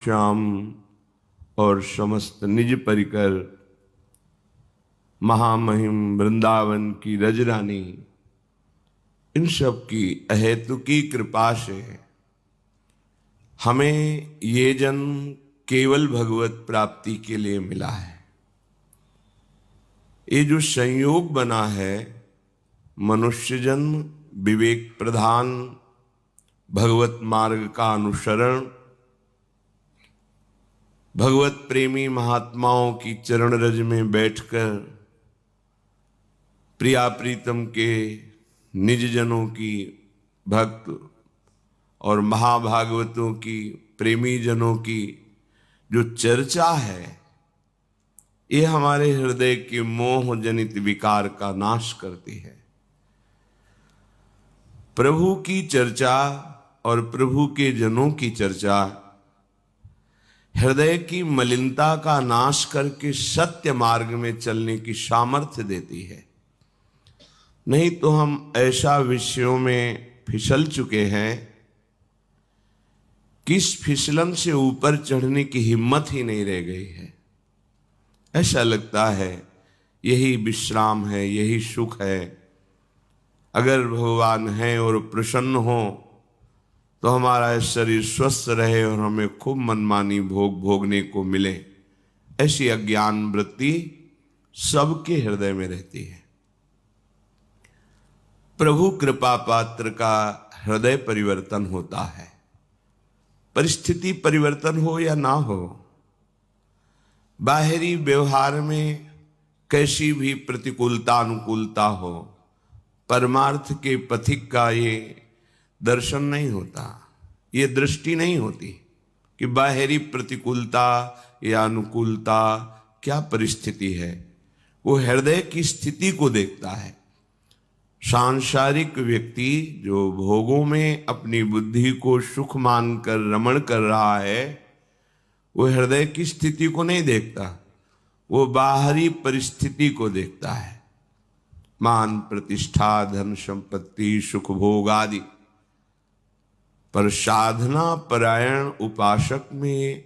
श्याम और समस्त निज परिकर महामहिम वृंदावन की रजरानी, इन सब की अहेतुकी कृपा से हमें ये जन्म केवल भगवत प्राप्ति के लिए मिला है। ये जो संयोग बना है, मनुष्य जन्म, विवेक प्रधान भगवत मार्ग का अनुसरण, भगवत प्रेमी महात्माओं की चरण रज में बैठकर प्रिया प्रीतम के निज जनों की, भक्त और महाभागवतों की, प्रेमी जनों की जो चर्चा है, ये हमारे हृदय के मोह जनित विकार का नाश करती है। प्रभु की चर्चा और प्रभु के जनों की चर्चा हृदय की मलिनता का नाश करके सत्य मार्ग में चलने की सामर्थ्य देती है। नहीं तो हम ऐसा विषयों में फिसल चुके हैं कि इस फिसलन से ऊपर चढ़ने की हिम्मत ही नहीं रह गई है। ऐसा लगता है यही विश्राम है, यही सुख है। अगर भगवान हैं और प्रसन्न हो तो हमारा शरीर स्वस्थ रहे और हमें खूब मनमानी भोग भोगने को मिले, ऐसी अज्ञान वृत्ति सबके हृदय में रहती है। प्रभु कृपा पात्र का हृदय परिवर्तन होता है, परिस्थिति परिवर्तन हो या ना हो। बाहरी व्यवहार में कैसी भी प्रतिकूलता अनुकूलता हो, परमार्थ के पथिक का ये दर्शन नहीं होता, ये दृष्टि नहीं होती कि बाहरी प्रतिकूलता या अनुकूलता क्या परिस्थिति है। वो हृदय की स्थिति को देखता है। सांसारिक व्यक्ति जो भोगों में अपनी बुद्धि को सुख मानकर रमण कर रहा है, वो हृदय की स्थिति को नहीं देखता, वो बाहरी परिस्थिति को देखता है। मान प्रतिष्ठा, धन संपत्ति, सुख भोग आदि। पर साधना परायण उपासक में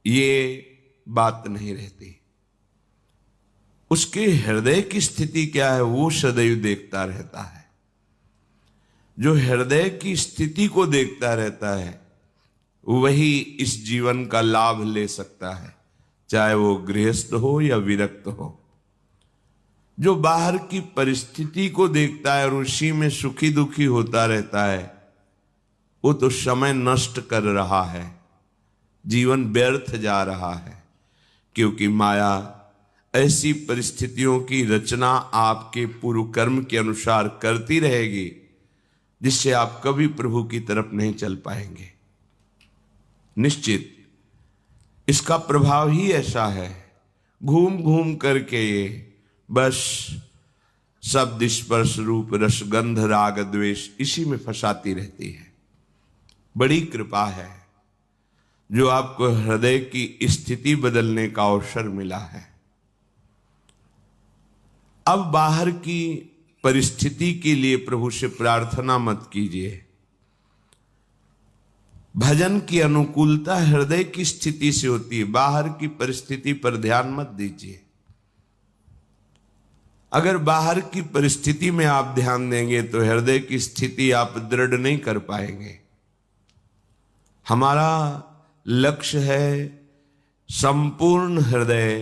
ये बात नहीं रहती। उसके हृदय की स्थिति क्या है, वो सदैव देखता रहता है। जो हृदय की स्थिति को देखता रहता है वही इस जीवन का लाभ ले सकता है, चाहे वो गृहस्थ हो या विरक्त हो। जो बाहर की परिस्थिति को देखता है और उसी में सुखी दुखी होता रहता है, वो तो समय नष्ट कर रहा है, जीवन व्यर्थ जा रहा है। क्योंकि माया ऐसी परिस्थितियों की रचना आपके पूर्व कर्म के अनुसार करती रहेगी, जिससे आप कभी प्रभु की तरफ नहीं चल पाएंगे। निश्चित इसका प्रभाव ही ऐसा है। घूम घूम करके ये बस शब्द स्पर्श रूप रसगंध राग द्वेष इसी में फंसाती रहती है। बड़ी कृपा है जो आपको हृदय की स्थिति बदलने का अवसर मिला है। अब बाहर की परिस्थिति के लिए प्रभु से प्रार्थना मत कीजिए। भजन की अनुकूलता हृदय की स्थिति से होती है, बाहर की परिस्थिति पर ध्यान मत दीजिए। अगर बाहर की परिस्थिति में आप ध्यान देंगे तो हृदय की स्थिति आप दृढ़ नहीं कर पाएंगे। हमारा लक्ष्य है संपूर्ण हृदय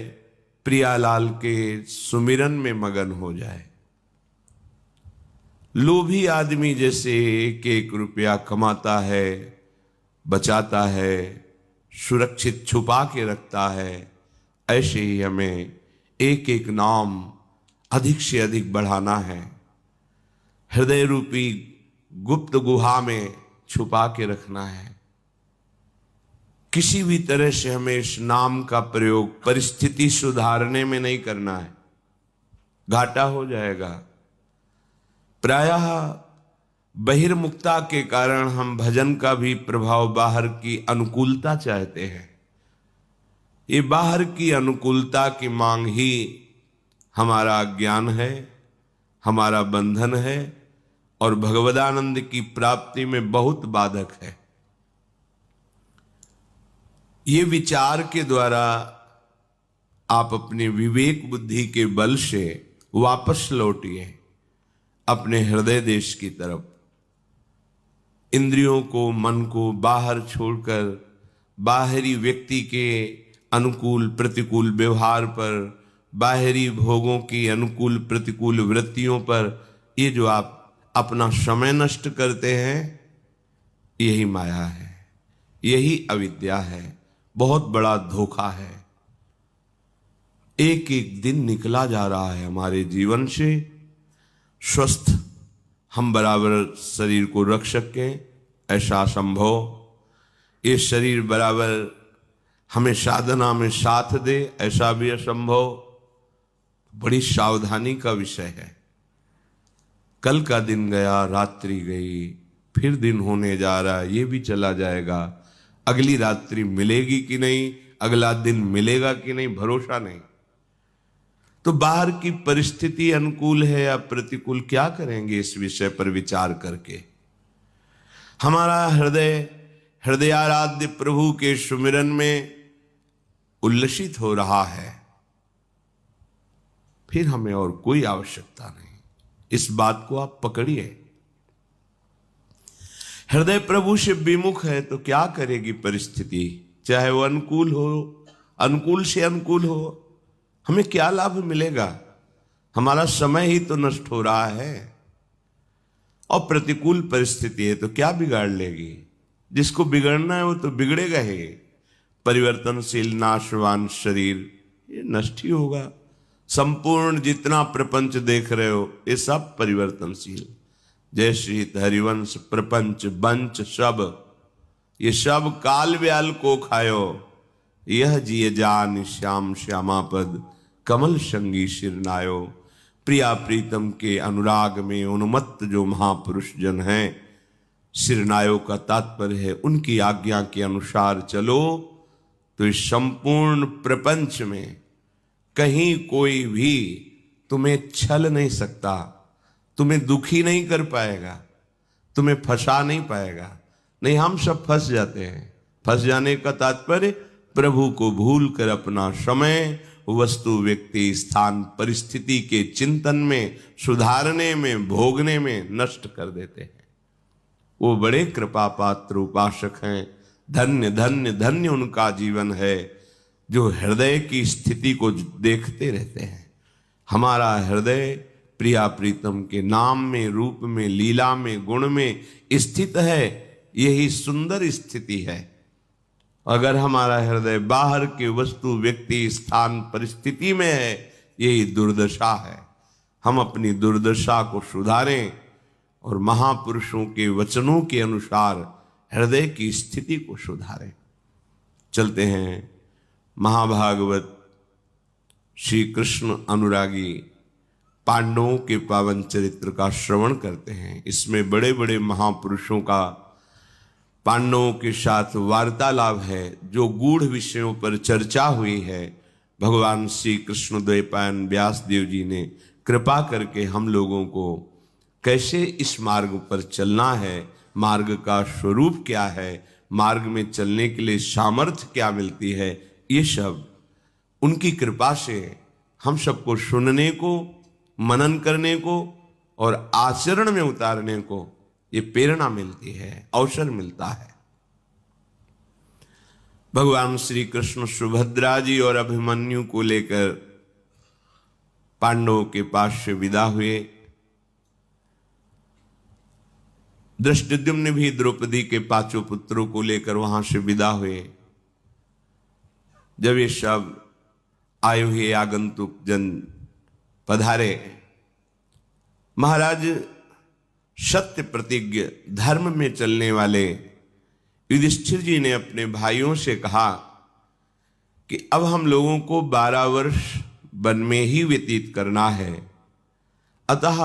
प्रियालाल के सुमिरन में मगन हो जाए। लोभी आदमी जैसे एक एक रुपया कमाता है, बचाता है, सुरक्षित छुपा के रखता है, ऐसे ही हमें एक एक नाम अधिक से अधिक बढ़ाना है। हृदय रूपी गुप्त गुहा में छुपा के रखना है। किसी भी तरह से हमें इस नाम का प्रयोग परिस्थिति सुधारने में नहीं करना है, घाटा हो जाएगा। प्रायः बहिर्मुखता के कारण हम भजन का भी प्रभाव बाहर की अनुकूलता चाहते हैं। ये बाहर की अनुकूलता की मांग ही हमारा अज्ञान है, हमारा बंधन है और भगवदानंद की प्राप्ति में बहुत बाधक है। ये विचार के द्वारा आप अपने विवेक बुद्धि के बल से वापस लौटिए अपने हृदय देश की तरफ। इंद्रियों को, मन को बाहर छोड़कर बाहरी व्यक्ति के अनुकूल प्रतिकूल व्यवहार पर, बाहरी भोगों की अनुकूल प्रतिकूल वृत्तियों पर ये जो आप अपना समय नष्ट करते हैं, यही माया है, यही अविद्या है, बहुत बड़ा धोखा है। एक एक दिन निकला जा रहा है हमारे जीवन से, स्वस्थ हम बराबर शरीर को रख सकें ऐसा संभव, ये शरीर बराबर हमें साधना में साथ दे ऐसा भी असंभव। बड़ी सावधानी का विषय है। कल का दिन गया, रात्रि गई, फिर दिन होने जा रहा है, ये भी चला जाएगा। अगली रात्रि मिलेगी कि नहीं, अगला दिन मिलेगा कि नहीं, भरोसा नहीं। तो बाहर की परिस्थिति अनुकूल है या प्रतिकूल, क्या करेंगे इस विषय पर विचार करके। हमारा हृदय हृदयाराध्य प्रभु के सुमिरन में उल्लसित हो रहा है, फिर हमें और कोई आवश्यकता नहीं। इस बात को आप पकड़िए। हृदय प्रभु से विमुख है तो क्या करेगी परिस्थिति, चाहे वो अनुकूल हो, अनुकूल से अनुकूल हो, हमें क्या लाभ मिलेगा। हमारा समय ही तो नष्ट हो रहा है। और प्रतिकूल परिस्थिति है तो क्या बिगाड़ लेगी। जिसको बिगड़ना है वो तो बिगड़ेगा ही। परिवर्तनशील नाशवान शरीर ये नष्ट ही होगा। संपूर्ण जितना प्रपंच देख रहे हो ये सब परिवर्तनशील। जय श्री हरिवंश प्रपंच बंच सब, ये सब काल व्याल को खायो। यह जिय जान श्याम श्यामापद कमल संगी शिरनायो। प्रिया प्रीतम के अनुराग में उन्मत्त जो महापुरुष जन हैं, शिरनायो का तात्पर्य है उनकी आज्ञा के अनुसार चलो तो इस संपूर्ण प्रपंच में कहीं कोई भी तुम्हें छल नहीं सकता, तुम्हें दुखी नहीं कर पाएगा, तुम्हें फंसा नहीं पाएगा। नहीं, हम सब फंस जाते हैं। फंस जाने का तात्पर्य प्रभु को भूल कर अपना समय वस्तु व्यक्ति स्थान परिस्थिति के चिंतन में, सुधारने में, भोगने में नष्ट कर देते हैं। वो बड़े कृपा पात्र उपासक हैं। धन्य धन्य धन्य उनका जीवन है जो हृदय की स्थिति को देखते रहते हैं। हमारा हृदय प्रिया प्रीतम के नाम में, रूप में, लीला में, गुण में स्थित है। यही सुंदर स्थिति है। अगर हमारा हृदय बाहर के वस्तु व्यक्ति स्थान परिस्थिति में है, यही दुर्दशा है। हम अपनी दुर्दशा को सुधारें और महापुरुषों के वचनों के अनुसार हृदय की स्थिति को सुधारें। चलते हैं महाभागवत श्री कृष्ण अनुरागी पांडवों के पावन चरित्र का श्रवण करते हैं। इसमें बड़े बड़े महापुरुषों का पांडवों के साथ वार्तालाप है, जो गूढ़ विषयों पर चर्चा हुई है। भगवान श्री कृष्ण द्वैपायन व्यास देव जी ने कृपा करके हम लोगों को कैसे इस मार्ग पर चलना है, मार्ग का स्वरूप क्या है, मार्ग में चलने के लिए सामर्थ्य क्या मिलती है, ये सब उनकी कृपा से हम सबको सुनने को, मनन करने को और आचरण में उतारने को ये प्रेरणा मिलती है, अवसर मिलता है। भगवान श्री कृष्ण सुभद्रा जी और अभिमन्यु को लेकर पांडवों के पास से विदा हुए। धृष्टद्युम्न भी द्रौपदी के पांचों पुत्रों को लेकर वहां से विदा हुए। जब ये सब आए हुए आगंतुक जन पधारे, महाराज सत्य प्रतिज्ञ धर्म में चलने वाले युधिष्ठिर जी ने अपने भाइयों से कहा कि अब हम लोगों को 12 वर्ष वन में ही व्यतीत करना है, अतः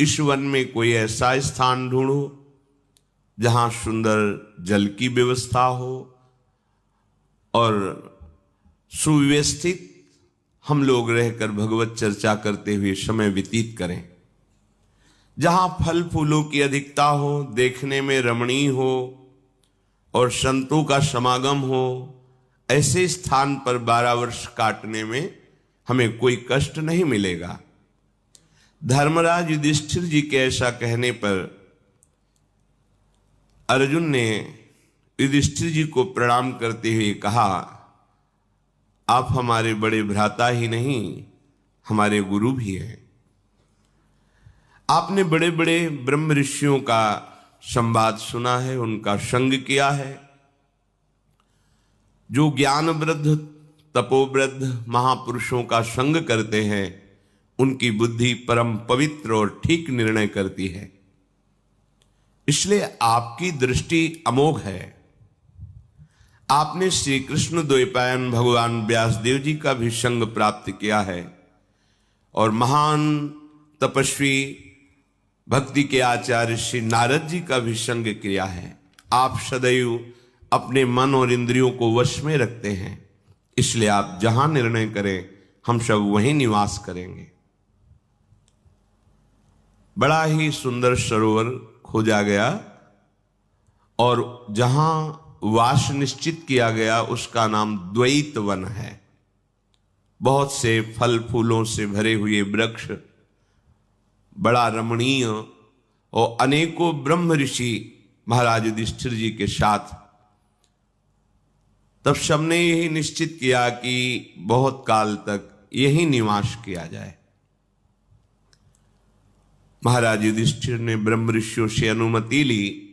इस वन में कोई ऐसा स्थान ढूंढो जहां सुंदर जल की व्यवस्था हो और सुव्यवस्थित हम लोग रहकर भगवत चर्चा करते हुए समय व्यतीत करें, जहां फल फूलों की अधिकता हो, देखने में रमणीय हो और संतों का समागम हो, ऐसे स्थान पर 12 वर्ष काटने में हमें कोई कष्ट नहीं मिलेगा। धर्मराज युधिष्ठिर जी के ऐसा कहने पर अर्जुन ने युधिष्ठिर जी को प्रणाम करते हुए कहा, आप हमारे बड़े भ्राता ही नहीं, हमारे गुरु भी हैं। आपने बड़े बड़े ब्रह्म ऋषियों का संवाद सुना है, उनका संग किया है। जो ज्ञान वृद्ध तपोवृद्ध महापुरुषों का संग करते हैं, उनकी बुद्धि परम पवित्र और ठीक निर्णय करती है। इसलिए आपकी दृष्टि अमोघ है। आपने श्री कृष्ण द्वैपायन भगवान व्यासदेव जी का भी संग प्राप्त किया है और महान तपस्वी भक्ति के आचार्य श्री नारद जी का भी संग किया है। आप सदैव अपने मन और इंद्रियों को वश में रखते हैं, इसलिए आप जहां निर्णय करें हम सब वहीं निवास करेंगे। बड़ा ही सुंदर सरोवर खोजा गया और जहां वास निश्चित किया गया उसका नाम द्वैत वन है। बहुत से फल फूलों से भरे हुए वृक्ष, बड़ा रमणीय, और अनेकों ब्रह्म ऋषि महाराज युधिष्ठिर जी के साथ। तब सबने यही निश्चित किया कि बहुत काल तक यही निवास किया जाए। महाराज युधिष्ठिर ने ब्रह्म ऋषियों से अनुमति ली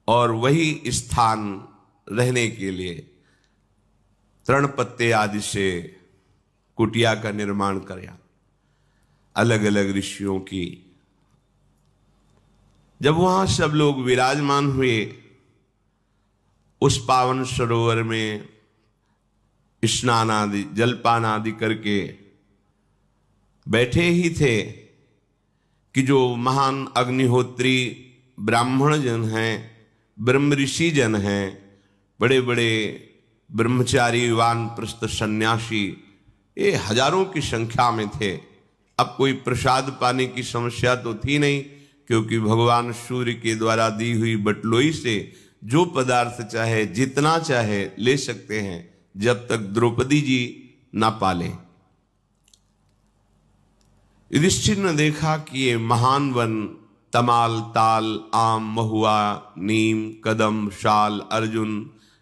और वही स्थान रहने के लिए तृण पत्ते आदि से कुटिया का निर्माण किया, अलग अलग ऋषियों की। जब वहां सब लोग विराजमान हुए, उस पावन सरोवर में स्नान आदि जलपान आदि करके बैठे ही थे कि जो महान अग्निहोत्री ब्राह्मण जन हैं, ब्रह्म ऋषि जन हैं, बड़े बड़े ब्रह्मचारी वानप्रस्थ सन्यासी, ये हजारों की संख्या में थे। अब कोई प्रसाद पाने की समस्या तो थी नहीं, क्योंकि भगवान सूर्य के द्वारा दी हुई बटलोई से जो पदार्थ चाहे जितना चाहे ले सकते हैं, जब तक द्रौपदी जी ना पाले। युधिष्ठिर ने देखा कि ये महान वन तमाल, ताल, आम, महुआ, नीम, कदम, शाल, अर्जुन,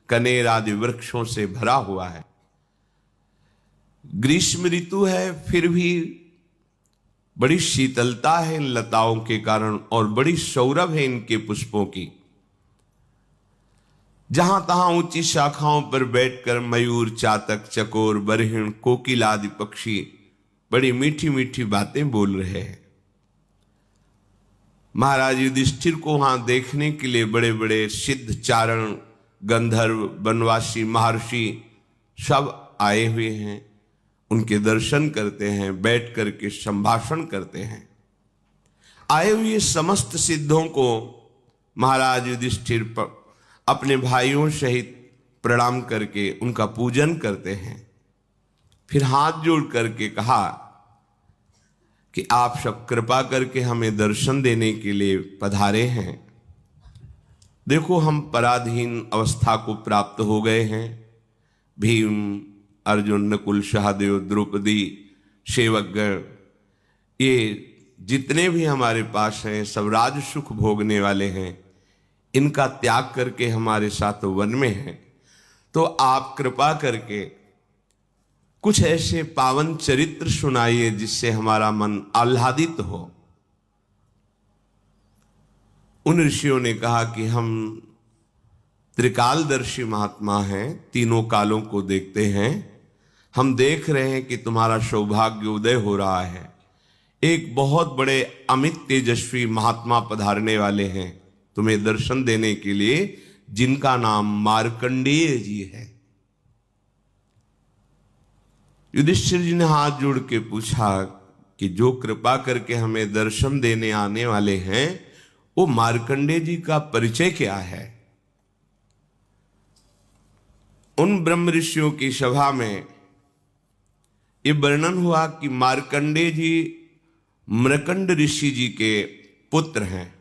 कनेर आदि वृक्षों से भरा हुआ है। ग्रीष्म ऋतु है, फिर भी बड़ी शीतलता है इन लताओं के कारण और बड़ी सौरभ है इनके पुष्पों की। जहां तहां ऊंची शाखाओं पर बैठकर मयूर, चातक, चकोर, बरहिण, कोकिल आदि पक्षी बड़ी मीठी मीठी बातें बोल रहे हैं। महाराज युधिष्ठिर को वहां देखने के लिए बड़े बड़े सिद्ध, चारण, गंधर्व, वनवासी, महर्षि सब आए हुए हैं। उनके दर्शन करते हैं, बैठ करके संभाषण करते हैं। आए हुए समस्त सिद्धों को महाराज युधिष्ठिर अपने भाइयों सहित प्रणाम करके उनका पूजन करते हैं। फिर हाथ जोड़ करके कहा कि आप सब कृपा करके हमें दर्शन देने के लिए पधारे हैं। देखो, हम पराधीन अवस्था को प्राप्त हो गए हैं। भीम, अर्जुन, नकुल, सहदेव, द्रौपदी, सेवकगण, ये जितने भी हमारे पास हैं सब राज सुख भोगने वाले हैं। इनका त्याग करके हमारे साथ वन में हैं। तो आप कृपा करके कुछ ऐसे पावन चरित्र सुनाइए जिससे हमारा मन आह्लादित हो। उन ऋषियों ने कहा कि हम त्रिकालदर्शी महात्मा हैं, तीनों कालों को देखते हैं। हम देख रहे हैं कि तुम्हारा सौभाग्य उदय हो रहा है। एक बहुत बड़े अमित तेजस्वी महात्मा पधारने वाले हैं तुम्हें दर्शन देने के लिए, जिनका नाम मार्कंडेय जी है। युधिष्ठिर जी ने हाथ जोड़ के पूछा कि जो कृपा करके हमें दर्शन देने आने वाले हैं, वो मार्कंडेय जी का परिचय क्या है? उन ब्रह्म ऋषियों की सभा में ये वर्णन हुआ कि मार्कंडेय जी मृकंड ऋषि जी के पुत्र हैं।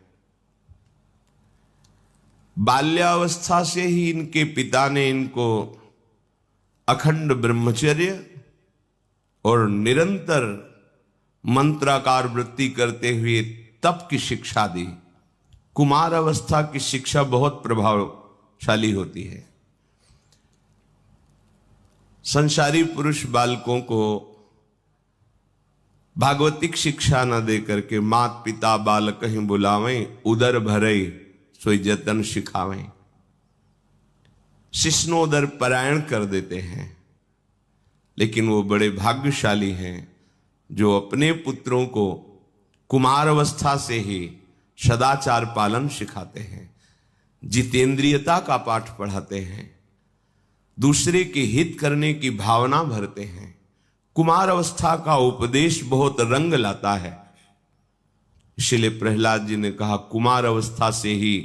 बाल्यावस्था से ही इनके पिता ने इनको अखंड ब्रह्मचर्य और निरंतर मंत्राकार वृत्ति करते हुए तप की शिक्षा दी। कुमार अवस्था की शिक्षा बहुत प्रभावशाली होती है। संसारी पुरुष बालकों को भागवतिक शिक्षा न दे करके मात पिता बालक ही बुलावें, उदर भरे सोई जतन सिखावें, शिष्णोदर परायण कर देते हैं। लेकिन वो बड़े भाग्यशाली हैं जो अपने पुत्रों को कुमार अवस्था से ही सदाचार पालन सिखाते हैं, जितेंद्रियता का पाठ पढ़ाते हैं, दूसरे के हित करने की भावना भरते हैं। कुमार अवस्था का उपदेश बहुत रंग लाता है। इसलिए प्रहलाद जी ने कहा कुमार अवस्था से ही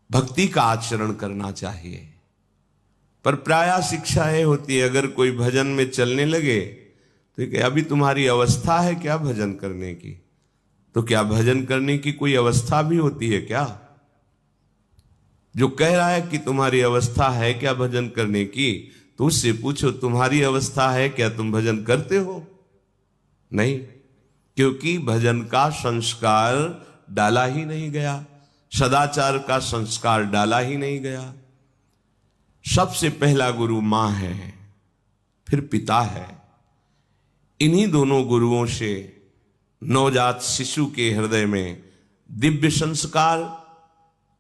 भक्ति का आचरण करना चाहिए। पर प्रायः शिक्षा यह होती है, अगर कोई भजन में चलने लगे तो क्या अभी तुम्हारी अवस्था है क्या भजन करने की? तो क्या भजन करने की कोई अवस्था भी होती है क्या? जो कह रहा है कि तुम्हारी अवस्था है क्या भजन करने की, तो उससे पूछो तुम्हारी अवस्था है क्या, तुम भजन करते हो? नहीं, क्योंकि भजन का संस्कार डाला ही नहीं गया, सदाचार का संस्कार डाला ही नहीं गया। सबसे पहला गुरु मां है, फिर पिता है। इन्हीं दोनों गुरुओं से नवजात शिशु के हृदय में दिव्य संस्कार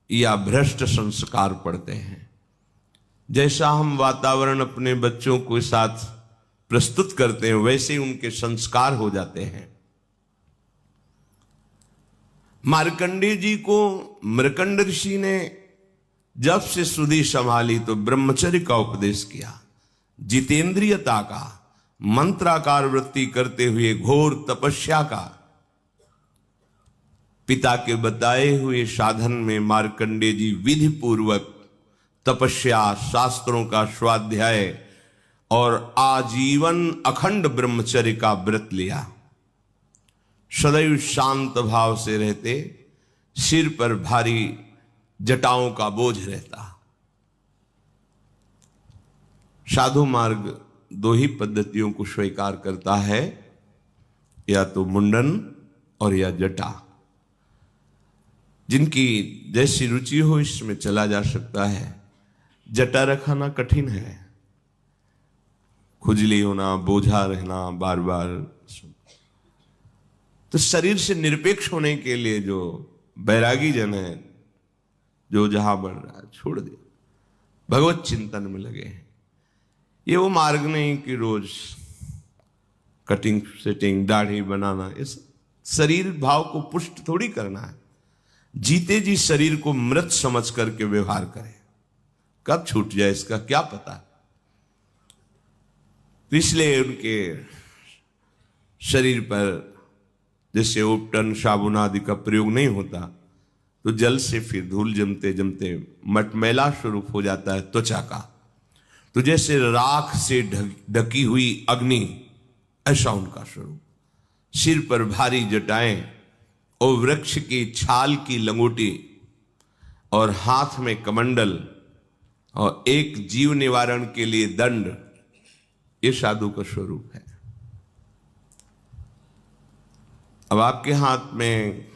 या भ्रष्ट संस्कार पड़ते हैं। जैसा हम वातावरण अपने बच्चों के साथ प्रस्तुत करते हैं वैसे उनके संस्कार हो जाते हैं। मार्कंडेय जी को मृकंड ऋषि ने जब से सुधि संभाली तो ब्रह्मचर्य का उपदेश किया, जितेंद्रियता का, मंत्राकार वृत्ति करते हुए घोर तपस्या का। पिता के बताए हुए साधन में मार्कंडेय जी विधि पूर्वक तपस्या, शास्त्रों का स्वाध्याय और आजीवन अखंड ब्रह्मचर्य का व्रत लिया। सदैव शांत भाव से रहते, सिर पर भारी जटाओं का बोझ रहता। साधु मार्ग दो ही पद्धतियों को स्वीकार करता है, या तो मुंडन और या जटा। जिनकी जैसी रुचि हो इसमें चला जा सकता है। जटा रखाना कठिन है, खुजली होना, बोझा रहना बार बार। तो शरीर से निरपेक्ष होने के लिए जो बैरागी जन है, जो जहां बढ़ रहा है छोड़ दे, भगवत चिंतन में लगे हैं। ये वो मार्ग नहीं कि रोज कटिंग सेटिंग दाढ़ी बनाना, इस शरीर भाव को पुष्ट थोड़ी करना है। जीते जी शरीर को मृत समझ करके व्यवहार करें, कब छूट जाए इसका क्या पता। तो इसलिए उनके शरीर पर जैसे उपटन साबुन आदि का प्रयोग नहीं होता, तो जल से फिर धूल जमते जमते मटमैला स्वरूप हो जाता है त्वचा का। तो जैसे राख से ढकी हुई अग्नि, ऐसा उनका स्वरूप। सिर पर भारी जटाएं और वृक्ष की छाल की लंगोटी और हाथ में कमंडल और एक जीव निवारण के लिए दंड, ये साधु का स्वरूप है। अब आपके हाथ में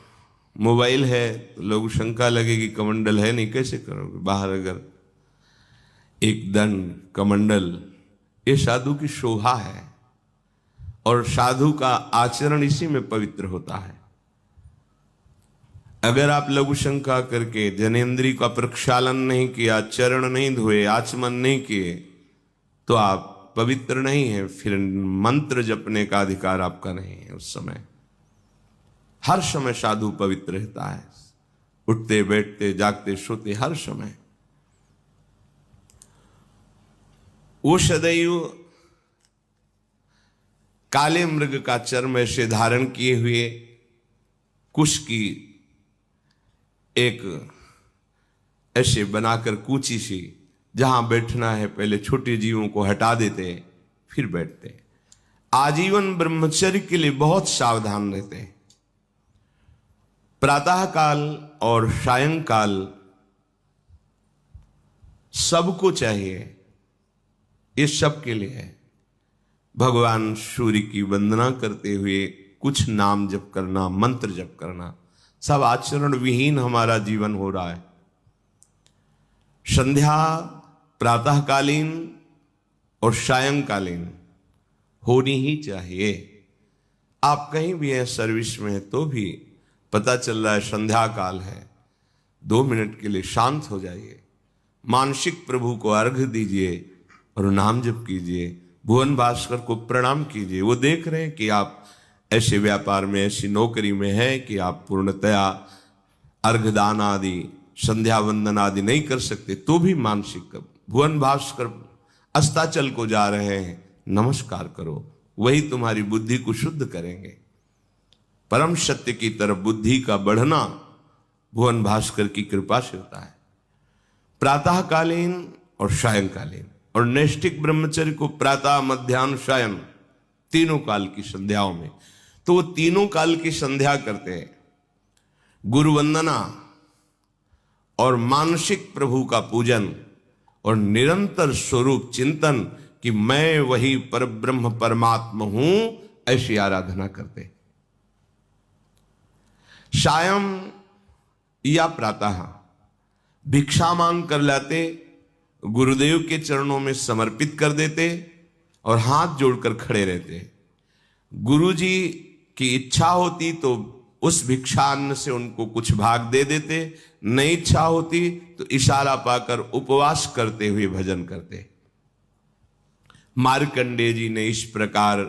मोबाइल है तो लोग शंका लगेगी कमंडल है नहीं, कैसे करोगे? बाहर अगर एक दंड कमंडल, ये साधु की शोभा है और साधु का आचरण इसी में पवित्र होता है। अगर आप लघु शंका करके जनेन्द्रिय का प्रक्षालन नहीं किया, चरण नहीं धोए, आचमन नहीं किए, तो आप पवित्र नहीं है। फिर मंत्र जपने का अधिकार आपका नहीं है। उस समय हर समय साधु पवित्र रहता है, उठते बैठते जागते सोते हर समय। वो सदैव काले मृग का चर्म ऐसे धारण किए हुए, कुश की एक ऐसे बनाकर कूची सी, जहां बैठना है पहले छोटे जीवों को हटा देते फिर बैठते। आजीवन ब्रह्मचर्य के लिए बहुत सावधान रहते। प्रातः काल और सायंकाल सबको चाहिए ये सब के लिए है। भगवान सूर्य की वंदना करते हुए कुछ नाम जप करना, मंत्र जप करना, सब आचरण विहीन हमारा जीवन हो रहा है। संध्या प्रातःकालीन और सायंकालीन होनी ही चाहिए। आप कहीं भी हैं सर्विस में तो भी पता चल रहा है संध्या काल है, 2 मिनट के लिए शांत हो जाइए, मानसिक प्रभु को अर्घ्य दीजिए और नाम जप कीजिए, भुवन भास्कर को प्रणाम कीजिए। वो देख रहे हैं कि आप ऐसे व्यापार में, ऐसी नौकरी में हैं कि आप पूर्णतया अर्घदान आदि, संध्या वंदन आदि नहीं कर सकते, तो भी मानसिक भुवन भास्कर अस्ताचल को जा रहे हैं, नमस्कार करो, वही तुम्हारी बुद्धि को शुद्ध करेंगे। परम सत्य की तरफ बुद्धि का बढ़ना भुवन भास्कर की कृपा से होता है। प्रातःकालीन और सायंकालीन, और नैष्ठिक ब्रह्मचर्य को प्रातः, मध्याह्न, सायं तीनों काल की संध्याओं में, तो वो तीनों काल की संध्या करते हैं। गुरु वंदना और मानसिक प्रभु का पूजन और निरंतर स्वरूप चिंतन कि मैं वही परब्रह्म परमात्मा हूं, ऐसी आराधना करते। सायं या प्रातः भिक्षा मांग कर लाते, गुरुदेव के चरणों में समर्पित कर देते और हाथ जोड़कर खड़े रहते। गुरुजी की इच्छा होती तो उस भिक्षान्न से उनको कुछ भाग दे देते, नहीं इच्छा होती तो इशारा पाकर उपवास करते हुए भजन करते। मार्कंडेय जी ने इस प्रकार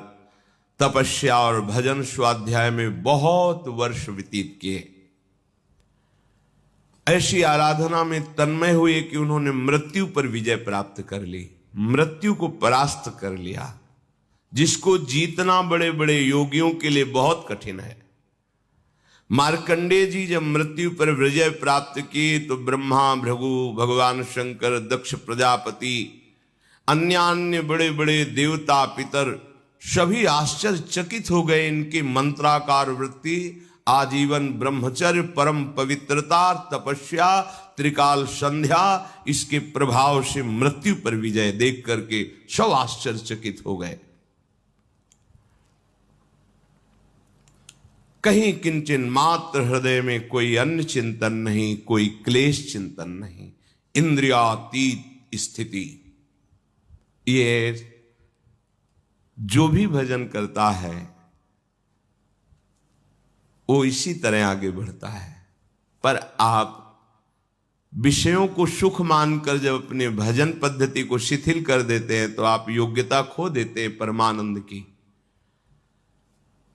तपस्या और भजन स्वाध्याय में बहुत वर्ष व्यतीत किए। ऐसी आराधना में तन्मय हुए कि उन्होंने मृत्यु पर विजय प्राप्त कर ली, मृत्यु को परास्त कर लिया, जिसको जीतना बड़े बड़े योगियों के लिए बहुत कठिन है। मार्कंडेय जी जब मृत्यु पर विजय प्राप्त की तो ब्रह्मा, भृगु, भगवान शंकर, दक्ष प्रजापति, अन्य बड़े बड़े देवता, पितर सभी आश्चर्यचकित हो गए। इनकी मंत्राकार वृत्ति, आजीवन ब्रह्मचर्य, परम पवित्रता, तपस्या, त्रिकाल संध्या, इसके प्रभाव से मृत्यु पर विजय देख करके सब आश्चर्यचकित हो गए। कहीं किंचन मात्र हृदय में कोई अन्य चिंतन नहीं, कोई क्लेश चिंतन नहीं, इंद्रियातीत स्थिति। ये जो भी भजन करता है वो इसी तरह आगे बढ़ता है। पर आप विषयों को सुख मानकर जब अपने भजन पद्धति को शिथिल कर देते हैं तो आप योग्यता खो देते हैं परमानंद की।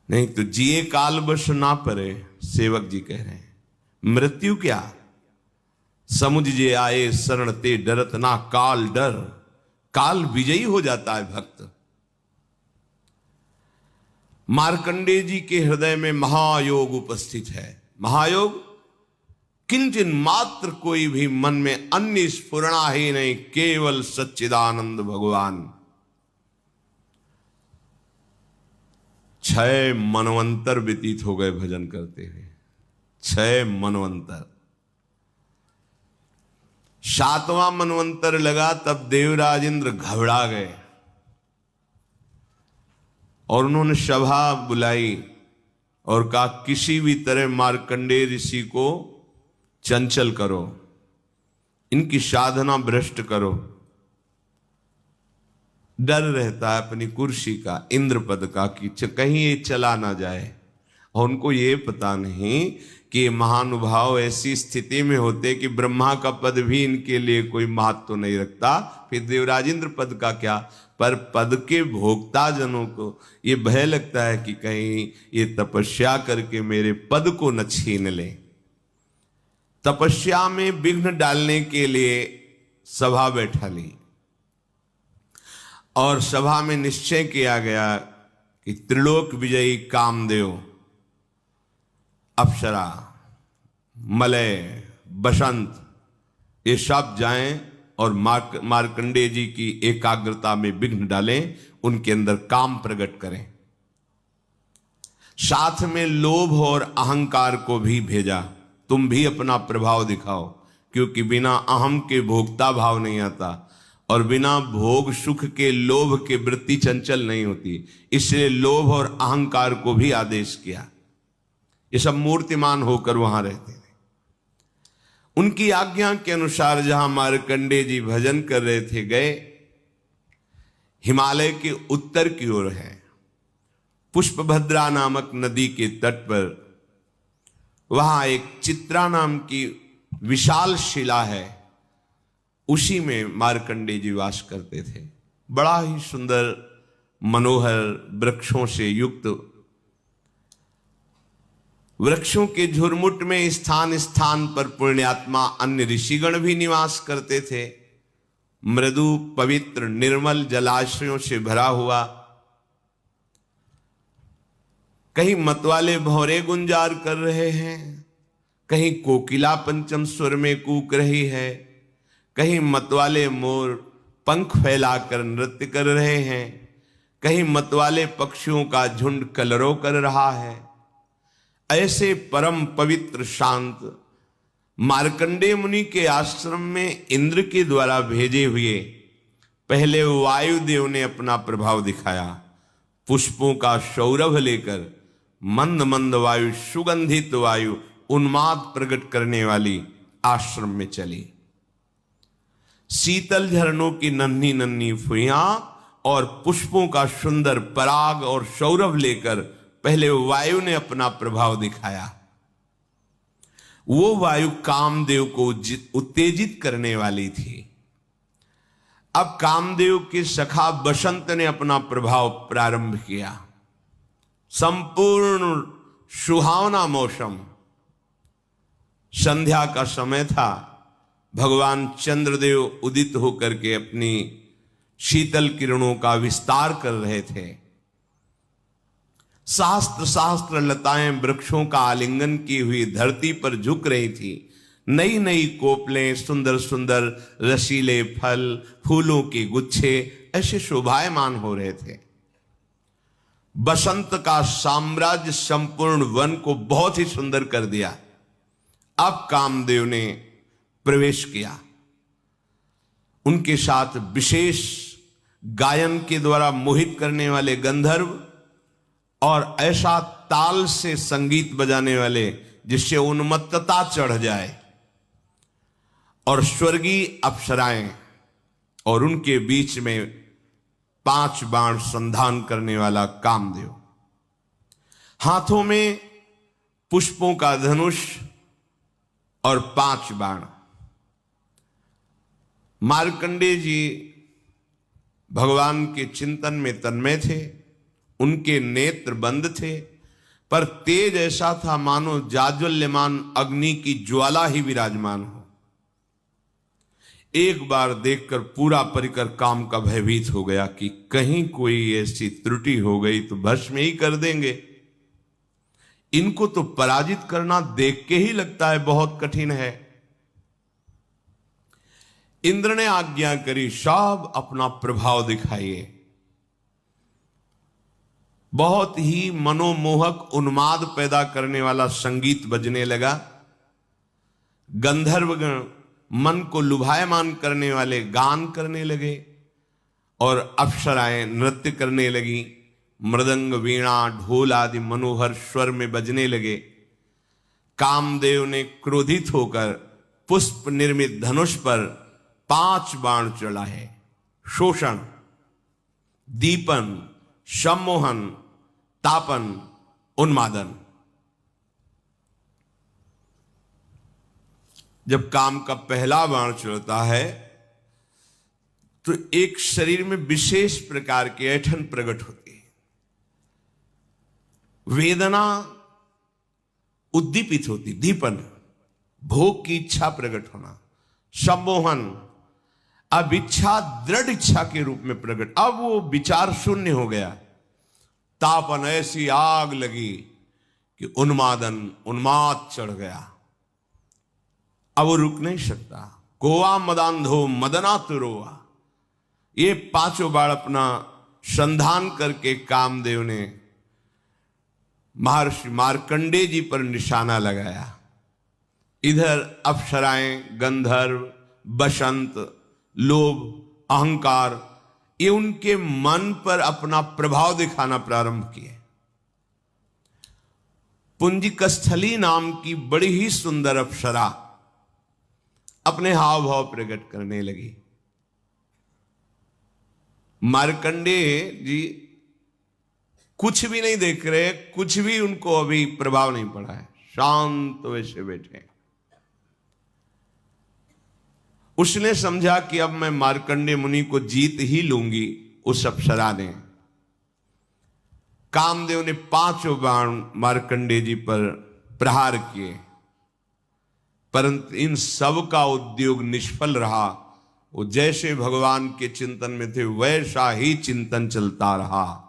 नहीं तो जिए काल बस ना परे, सेवक जी कह रहे हैं। मृत्यु क्या, समुझ जे आए शरण ते डरत ना काल डर। काल विजयी हो जाता है भक्त। मार्कंडेय जी के हृदय में महायोग उपस्थित है। महायोग, किंचन मात्र कोई भी मन में अन्य स्फुरणा ही नहीं, केवल सच्चिदानंद भगवान। 6 मनवंतर व्यतीत हो गए भजन करते हुए, 6 मनवंतर। 7वां मनवंतर लगा तब देवराज इंद्र घबरा गए और उन्होंने सभा बुलाई और कहा किसी भी तरह मार्कंडेय ऋषि को चंचल करो, इनकी साधना भ्रष्ट करो। डर रहता है अपनी कुर्सी का, इंद्र पद का, कि कहीं ये चला ना जाए। और उनको ये पता नहीं कि महानुभाव ऐसी स्थिति में होते कि ब्रह्मा का पद भी इनके लिए कोई महत्व तो नहीं रखता, फिर देवराजेंद्र पद का क्या। पर पद के भोक्ता जनों को ये भय लगता है कि कहीं ये तपस्या करके मेरे पद को न छीन ले। तपस्या में विघ्न डालने के लिए सभा बैठा ली और सभा में निश्चय किया गया कि त्रिलोक विजयी कामदेव, अप्सरा, मलय, बसंत, ये सब जाएं और मार्कंडेय जी की एकाग्रता में विघ्न डालें, उनके अंदर काम प्रकट करें। साथ में लोभ और अहंकार को भी भेजा, तुम भी अपना प्रभाव दिखाओ, क्योंकि बिना अहम के भोक्ता भाव नहीं आता और बिना भोग सुख के लोभ के वृत्ति चंचल नहीं होती, इसलिए लोभ और अहंकार को भी आदेश किया। ये सब मूर्तिमान होकर वहां रहते थे। उनकी आज्ञा के अनुसार जहां मार्कंडेय जी भजन कर रहे थे, गए हिमालय के उत्तर की ओर है, पुष्पभद्रा नामक नदी के तट पर। वहां एक चित्रा नाम की विशाल शिला है, उसी में मार्कंडेय जी वास करते थे। बड़ा ही सुंदर मनोहर वृक्षों से युक्त, वृक्षों के झुरमुट में स्थान स्थान पर पुण्यात्मा अन्य ऋषिगण भी निवास करते थे। मृदु पवित्र निर्मल जलाशयों से भरा हुआ, कहीं मतवाले भौरे गुंजार कर रहे हैं, कहीं कोकिला पंचम स्वर में कूक रही है, कहीं मतवाले मोर पंख फैलाकर नृत्य कर रहे हैं, कहीं मतवाले पक्षियों का झुंड कलरव कर रहा है। ऐसे परम पवित्र शांत मार्कंडेय मुनि के आश्रम में इंद्र के द्वारा भेजे हुए पहले वायुदेव ने अपना प्रभाव दिखाया। पुष्पों का सौरभ लेकर मंद मंद वायु, सुगंधित वायु उन्माद प्रकट करने वाली आश्रम में चली। शीतल झरनों की नन्ही नन्ही फुइयां और पुष्पों का सुंदर पराग और सौरभ लेकर पहले वायु ने अपना प्रभाव दिखाया। वो वायु कामदेव को उत्तेजित करने वाली थी। अब कामदेव के सखा बसंत ने अपना प्रभाव प्रारंभ किया। संपूर्ण सुहावना मौसम, संध्या का समय था। भगवान चंद्रदेव उदित होकर के अपनी शीतल किरणों का विस्तार कर रहे थे। शास्त्र शास्त्र लताएं वृक्षों का आलिंगन की हुई धरती पर झुक रही थी। नई नई कोपलें, सुंदर सुंदर रसीले फल, फूलों के गुच्छे ऐसे शोभायमान हो रहे थे। बसंत का साम्राज्य संपूर्ण वन को बहुत ही सुंदर कर दिया। अब कामदेव ने प्रवेश किया। उनके साथ विशेष गायन के द्वारा मोहित करने वाले गंधर्व और ऐसा ताल से संगीत बजाने वाले जिससे उन्मत्तता चढ़ जाए, और स्वर्गीय अप्सराएं, और उनके बीच में 5 बाण संधान करने वाला कामदेव, हाथों में पुष्पों का धनुष और 5 बाण। मार्कंडेय जी भगवान के चिंतन में तन्मय थे। उनके नेत्र बंद थे, पर तेज ऐसा था मानो जाज्वल्यमान अग्नि की ज्वाला ही विराजमान हो। एक बार देखकर पूरा परिकर काम का भयभीत हो गया कि कहीं कोई ऐसी त्रुटि हो गई तो भस्म ही कर देंगे। इनको तो पराजित करना देख के ही लगता है बहुत कठिन है। इंद्र ने आज्ञा करी, सब अपना प्रभाव दिखाइए। बहुत ही मनोमोहक उन्माद पैदा करने वाला संगीत बजने लगा। गंधर्वगण मन को लुभायमान करने वाले गान करने लगे और अप्सराएं नृत्य करने लगी। मृदंग, वीणा, ढोल आदि मनोहर स्वर में बजने लगे। कामदेव ने क्रोधित होकर पुष्प निर्मित धनुष पर 5 बाण चढ़ाए। शोषण, दीपन, सम्मोहन, तापन, उन्मादन। जब काम का पहला बाण चलता है तो एक शरीर में विशेष प्रकार की ऐंठन प्रकट होती है। वेदना उद्दीपित होती, दीपन, भोग की इच्छा प्रकट होना। सम्मोहन, अब इच्छा दृढ़ इच्छा के रूप में प्रकट, अब वो विचार शून्य हो गया। तापन, ऐसी आग लगी कि उन्माद चढ़ गया। अब वो रुक नहीं सकता। कोवा मदांधो मदना तुरोवा, ये 5 बाण अपना संधान करके कामदेव ने महर्षि मार्कंडेय जी पर निशाना लगाया। इधर अप्सराएं, गंधर्व, बसंत, लोभ अहंकार, ये उनके मन पर अपना प्रभाव दिखाना प्रारंभ किए। पुंजिकस्थली नाम की बड़ी ही सुंदर अप्सरा अपने हाव भाव प्रकट करने लगी। मार्कंडेय जी कुछ भी नहीं देख रहे, कुछ भी उनको अभी प्रभाव नहीं पड़ा है, शांत वैसे बैठे। उसने समझा कि अब मैं मार्कंडेय मुनि को जीत ही लूंगी। उस अप्सरा ने, कामदेव ने 5 बाण मार्कंडेय जी पर प्रहार किए, परंतु इन सब का उद्योग निष्फल रहा। वो जैसे भगवान के चिंतन में थे वैसा ही चिंतन चलता रहा।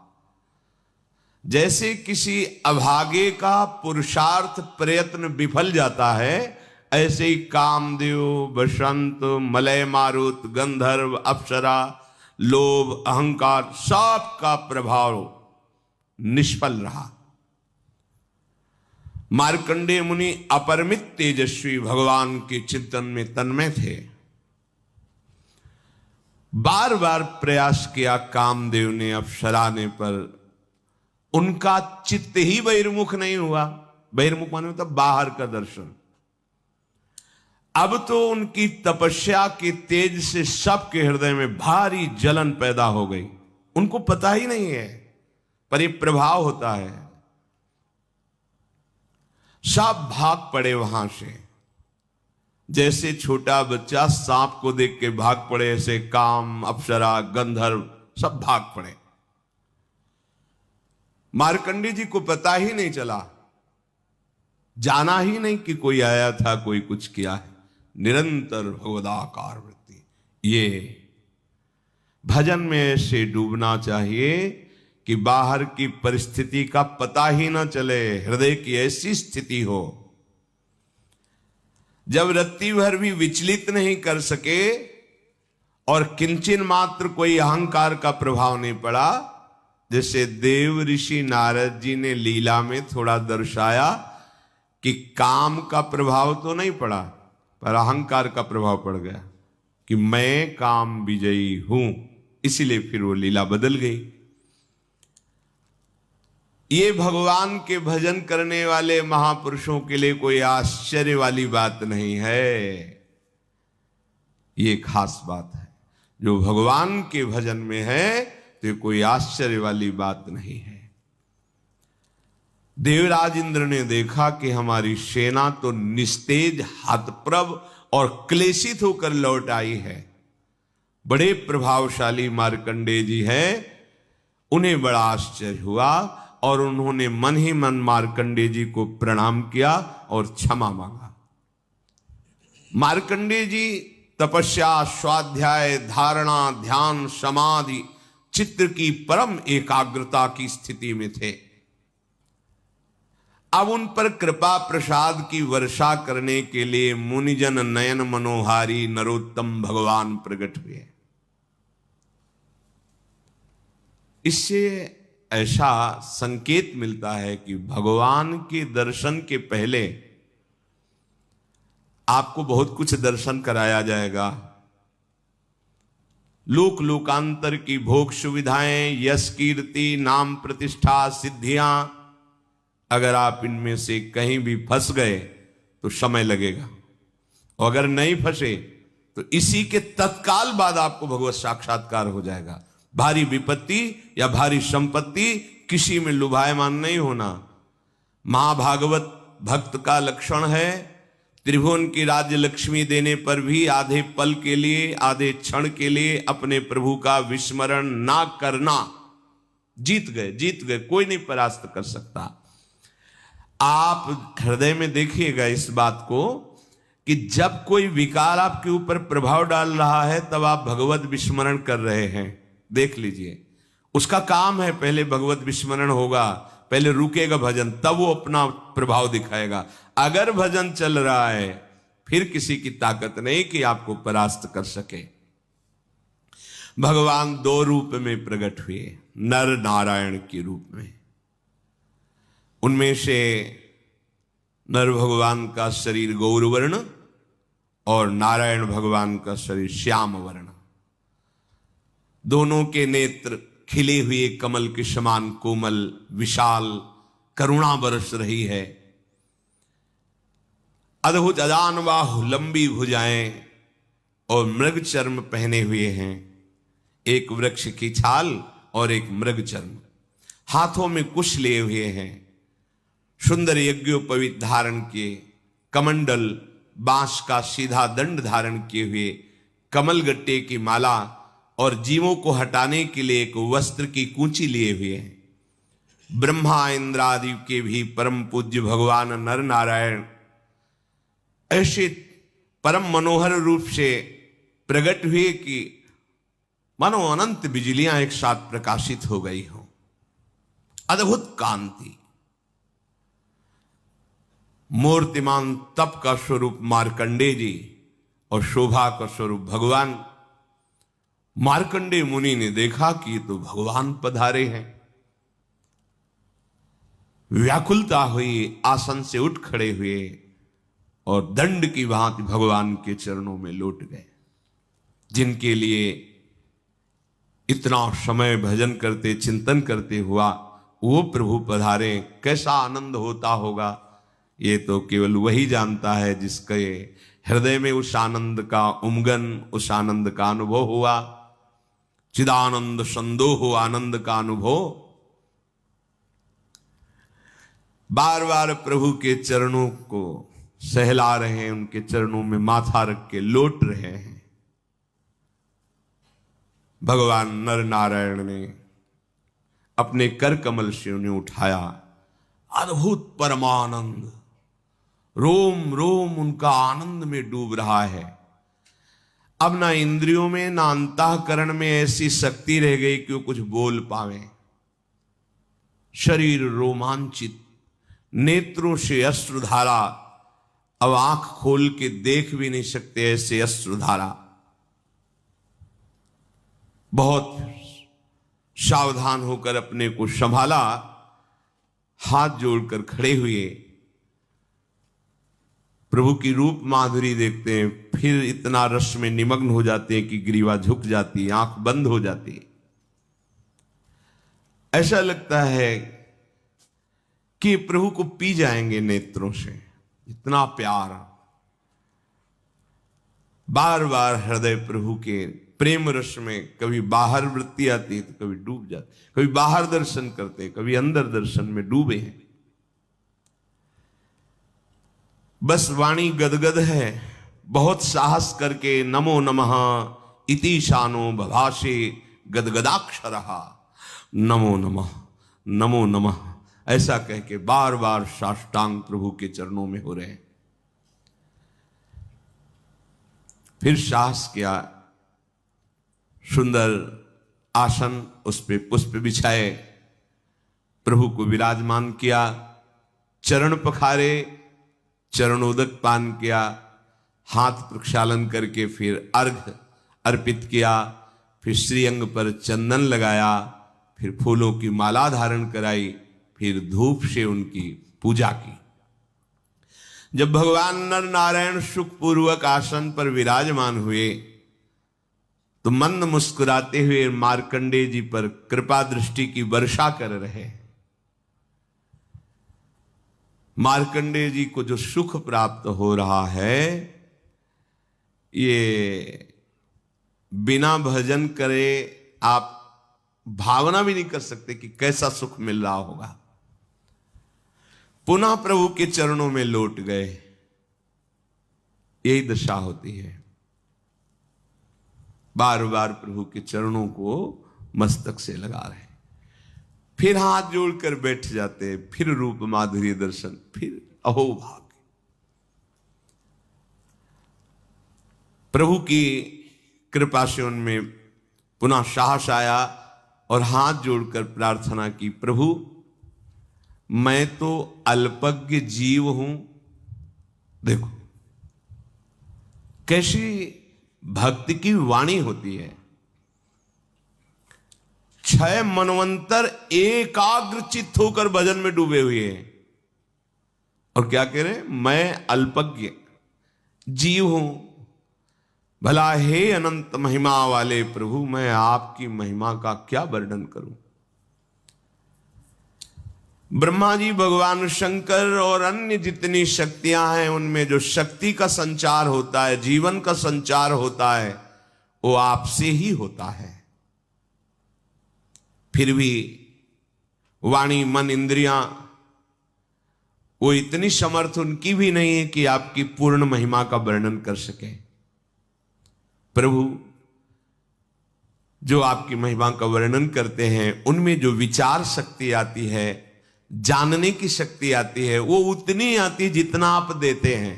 जैसे किसी अभागे का पुरुषार्थ प्रयत्न विफल जाता है, ऐसे ही कामदेव, बसंत, मलय मारुत, गंधर्व, अप्सरा, लोभ, अहंकार सब का प्रभाव निष्फल रहा। मार्कंडेय मुनि अपरिमित तेजस्वी भगवान के चिंतन में तन्मय थे। बार बार प्रयास किया कामदेव ने, अप्सरा ने, पर उनका चित्त ही बहिर्मुख नहीं हुआ। बहिर्मुख माने मतलब बाहर का दर्शन। अब तो उनकी तपस्या के तेज से सबके हृदय में भारी जलन पैदा हो गई। उनको पता ही नहीं है, पर यह प्रभाव होता है। सब भाग पड़े वहां से, जैसे छोटा बच्चा सांप को देख के भाग पड़े, ऐसे काम, अप्सरा, गंधर्व सब भाग पड़े। मार्कंडेय जी को पता ही नहीं चला, जाना ही नहीं कि कोई आया था, कोई कुछ किया है। निरंतर भगवदाकार वृत्ति। ये भजन में ऐसे डूबना चाहिए कि बाहर की परिस्थिति का पता ही ना चले, हृदय की ऐसी स्थिति हो जब रत्ती भर भी विचलित नहीं कर सके और किंचन मात्र कोई अहंकार का प्रभाव नहीं पड़ा। जैसे देव ऋषि नारद जी ने लीला में थोड़ा दर्शाया कि काम का प्रभाव तो नहीं पड़ा, पर अहंकार का प्रभाव पड़ गया कि मैं काम विजयी हूं, इसीलिए फिर वो लीला बदल गई। ये भगवान के भजन करने वाले महापुरुषों के लिए कोई आश्चर्य वाली बात नहीं है। ये खास बात है, जो भगवान के भजन में है तो ये कोई आश्चर्य वाली बात नहीं है। देवराज इंद्र ने देखा कि हमारी सेना तो निस्तेज, हतप्रभ और क्लेशित होकर लौट आई है। बड़े प्रभावशाली मार्कंडेय जी हैं। उन्हें बड़ा आश्चर्य हुआ और उन्होंने मन ही मन मार्कंडेय जी को प्रणाम किया और क्षमा मांगा। मार्कंडेय जी तपस्या, स्वाध्याय, धारणा, ध्यान, समाधि, चित्त की परम एकाग्रता की स्थिति में थे। अब उन पर कृपा प्रसाद की वर्षा करने के लिए मुनिजन नयन मनोहारी नरोत्तम भगवान प्रकट हुए। इससे ऐसा संकेत मिलता है कि भगवान के दर्शन के पहले आपको बहुत कुछ दर्शन कराया जाएगा। लोक लोकांतर की भोग सुविधाएं, यश, कीर्ति, नाम, प्रतिष्ठा, सिद्धियां, अगर आप इनमें से कहीं भी फंस गए तो समय लगेगा, और अगर नहीं फंसे तो इसी के तत्काल बाद आपको भगवत साक्षात्कार हो जाएगा। भारी विपत्ति या भारी संपत्ति, किसी में लुभायमान नहीं होना। महाभागवत भक्त का लक्षण है। त्रिभुवन की राज्य लक्ष्मी देने पर भी आधे पल के लिए, आधे क्षण के लिए अपने प्रभु का विस्मरण ना करना। जीत गए, जीत गए, कोई नहीं परास्त कर सकता। आप हृदय में देखिएगा इस बात को कि जब कोई विकार आपके ऊपर प्रभाव डाल रहा है तब आप भगवत विस्मरण कर रहे हैं। देख लीजिए, उसका काम है, पहले भगवत विस्मरण होगा, पहले रुकेगा भजन, तब वो अपना प्रभाव दिखाएगा। अगर भजन चल रहा है फिर किसी की ताकत नहीं कि आपको परास्त कर सके। भगवान 2 रूप में प्रकट हुए, नर नारायण के रूप में। उनमें से नर भगवान का शरीर गौर वर्ण और नारायण भगवान का शरीर श्याम वर्ण। दोनों के नेत्र खिले हुए कमल के समान कोमल, विशाल, करुणा बरस रही है। अद्भुत अजान बाहु, लंबी भुजाएं और मृग चर्म पहने हुए हैं। एक वृक्ष की छाल और एक मृग चर्म, हाथों में कुश लिए हुए हैं। सुंदर यज्ञोपवीत धारण किए, कमंडल, बांस का सीधा दंड धारण किए हुए, कमल गट्टे की माला और जीवों को हटाने के लिए एक वस्त्र की कूंची लिए हुए हैं। ब्रह्मा इंद्र आदि के भी परम पूज्य भगवान नर नारायण ऐसे परम मनोहर रूप से प्रकट हुए कि मानो अनंत बिजलियां एक साथ प्रकाशित हो गई हो। अद्भुत कांति। मूर्तिमान तप का स्वरूप मार्कंडे जी और शोभा का स्वरूप भगवान। मार्कंडे मुनि ने देखा कि तो भगवान पधारे हैं। व्याकुलता हुई, आसन से उठ खड़े हुए और दंड की भांति भगवान के चरणों में लौट गए। जिनके लिए इतना समय भजन करते, चिंतन करते हुआ वो प्रभु पधारे, कैसा आनंद होता होगा ये तो केवल वही जानता है जिसके हृदय में उस आनंद का उमगन, उस आनंद का अनुभव हुआ। चिदानंद संदोह आनंद का अनुभव। बार बार प्रभु के चरणों को सहला रहे हैं, उनके चरणों में माथा रख के लौट रहे हैं। भगवान नर नारायण ने अपने कर कमल से उन्हें उठाया। अद्भुत परमानंद, रोम रोम उनका आनंद में डूब रहा है। अब ना इंद्रियों में ना अंतःकरण में ऐसी शक्ति रह गई कि वो कुछ बोल पावे। शरीर रोमांचित, नेत्रों से अश्रुधारा, अब आंख खोल के देख भी नहीं सकते ऐसे अश्रुधारा। बहुत सावधान होकर अपने को संभाला, हाथ जोड़कर खड़े हुए। प्रभु की रूप माधुरी देखते हैं, फिर इतना रस में निमग्न हो जाते हैं कि ग्रीवा झुक जाती है, आंख बंद हो जाती है। ऐसा लगता है कि प्रभु को पी जाएंगे नेत्रों से, इतना प्यार। बार बार हृदय प्रभु के प्रेम रस में कभी बाहर वृत्ति आती है तो कभी डूब जाती, कभी बाहर दर्शन करते, कभी अंदर दर्शन में डूबे हैं। बस वाणी गदगद है। बहुत साहस करके नमो नमः इति शानो भभाषे गदगदाक्षरहा, नमो नमः नमो नमः ऐसा कह के बार बार साष्टांग प्रभु के चरणों में हो रहे हैं। फिर साहस किया, सुंदर आसन, उस पे पुष्प बिछाए, प्रभु को विराजमान किया, चरण पखारे, चरणोदक पान किया, हाथ प्रक्षालन करके फिर अर्घ अर्पित किया, फिर श्रीअंग पर चंदन लगाया, फिर फूलों की माला धारण कराई, फिर धूप से उनकी पूजा की। जब भगवान नर नारायण सुखपूर्वक आसन पर विराजमान हुए तो मंद मुस्कुराते हुए मार्कंडे जी पर कृपा दृष्टि की वर्षा कर रहे हैं। मार्कंडे जी को जो सुख प्राप्त हो रहा है, ये बिना भजन करे आप भावना भी नहीं कर सकते कि कैसा सुख मिल रहा होगा। पुनः प्रभु के चरणों में लौट गए। यही दशा होती है। बार बार प्रभु के चरणों को मस्तक से लगा रहे, फिर हाथ जोड़कर बैठ जाते, फिर रूप माधुर्य दर्शन, फिर अहो भाग्य। प्रभु की कृपा से उनमें पुनः साहस आया और हाथ जोड़कर प्रार्थना की, प्रभु मैं तो अल्पज्ञ जीव हूं। देखो कैसी भक्ति की वाणी होती है। 6 मनवंतर एकाग्र चित्त होकर भजन में डूबे हुए हैं और क्या कह रहे हैं, मैं अल्पज्ञ जीव हूं, भला हे अनंत महिमा वाले प्रभु, मैं आपकी महिमा का क्या वर्णन करूं। ब्रह्मा जी, भगवान शंकर और अन्य जितनी शक्तियां हैं, उनमें जो शक्ति का संचार होता है, जीवन का संचार होता है, वो आपसे ही होता है। फिर भी वाणी, मन, इंद्रियां, वो इतनी समर्थ उनकी भी नहीं है कि आपकी पूर्ण महिमा का वर्णन कर सके। प्रभु जो आपकी महिमा का वर्णन करते हैं, उनमें जो विचार शक्ति आती है, जानने की शक्ति आती है, वो उतनी आती जितना आप देते हैं।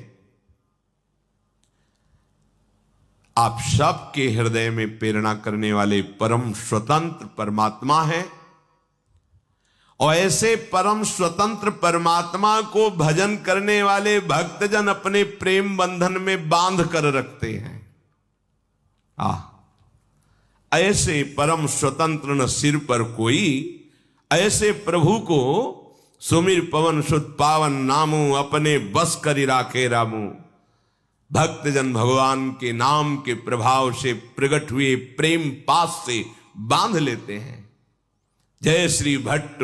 आप सबके हृदय में प्रेरणा करने वाले परम स्वतंत्र परमात्मा हैं, और ऐसे परम स्वतंत्र परमात्मा को भजन करने वाले भक्तजन अपने प्रेम बंधन में बांध कर रखते हैं। ऐसे परम स्वतंत्र न सिर पर कोई, ऐसे प्रभु को सुमिर पवन सुत पावन नामू, अपने बस करी राखे रामू। भक्तजन भगवान के नाम के प्रभाव से प्रकट हुए प्रेम पास से बांध लेते हैं। जय श्री भट्ट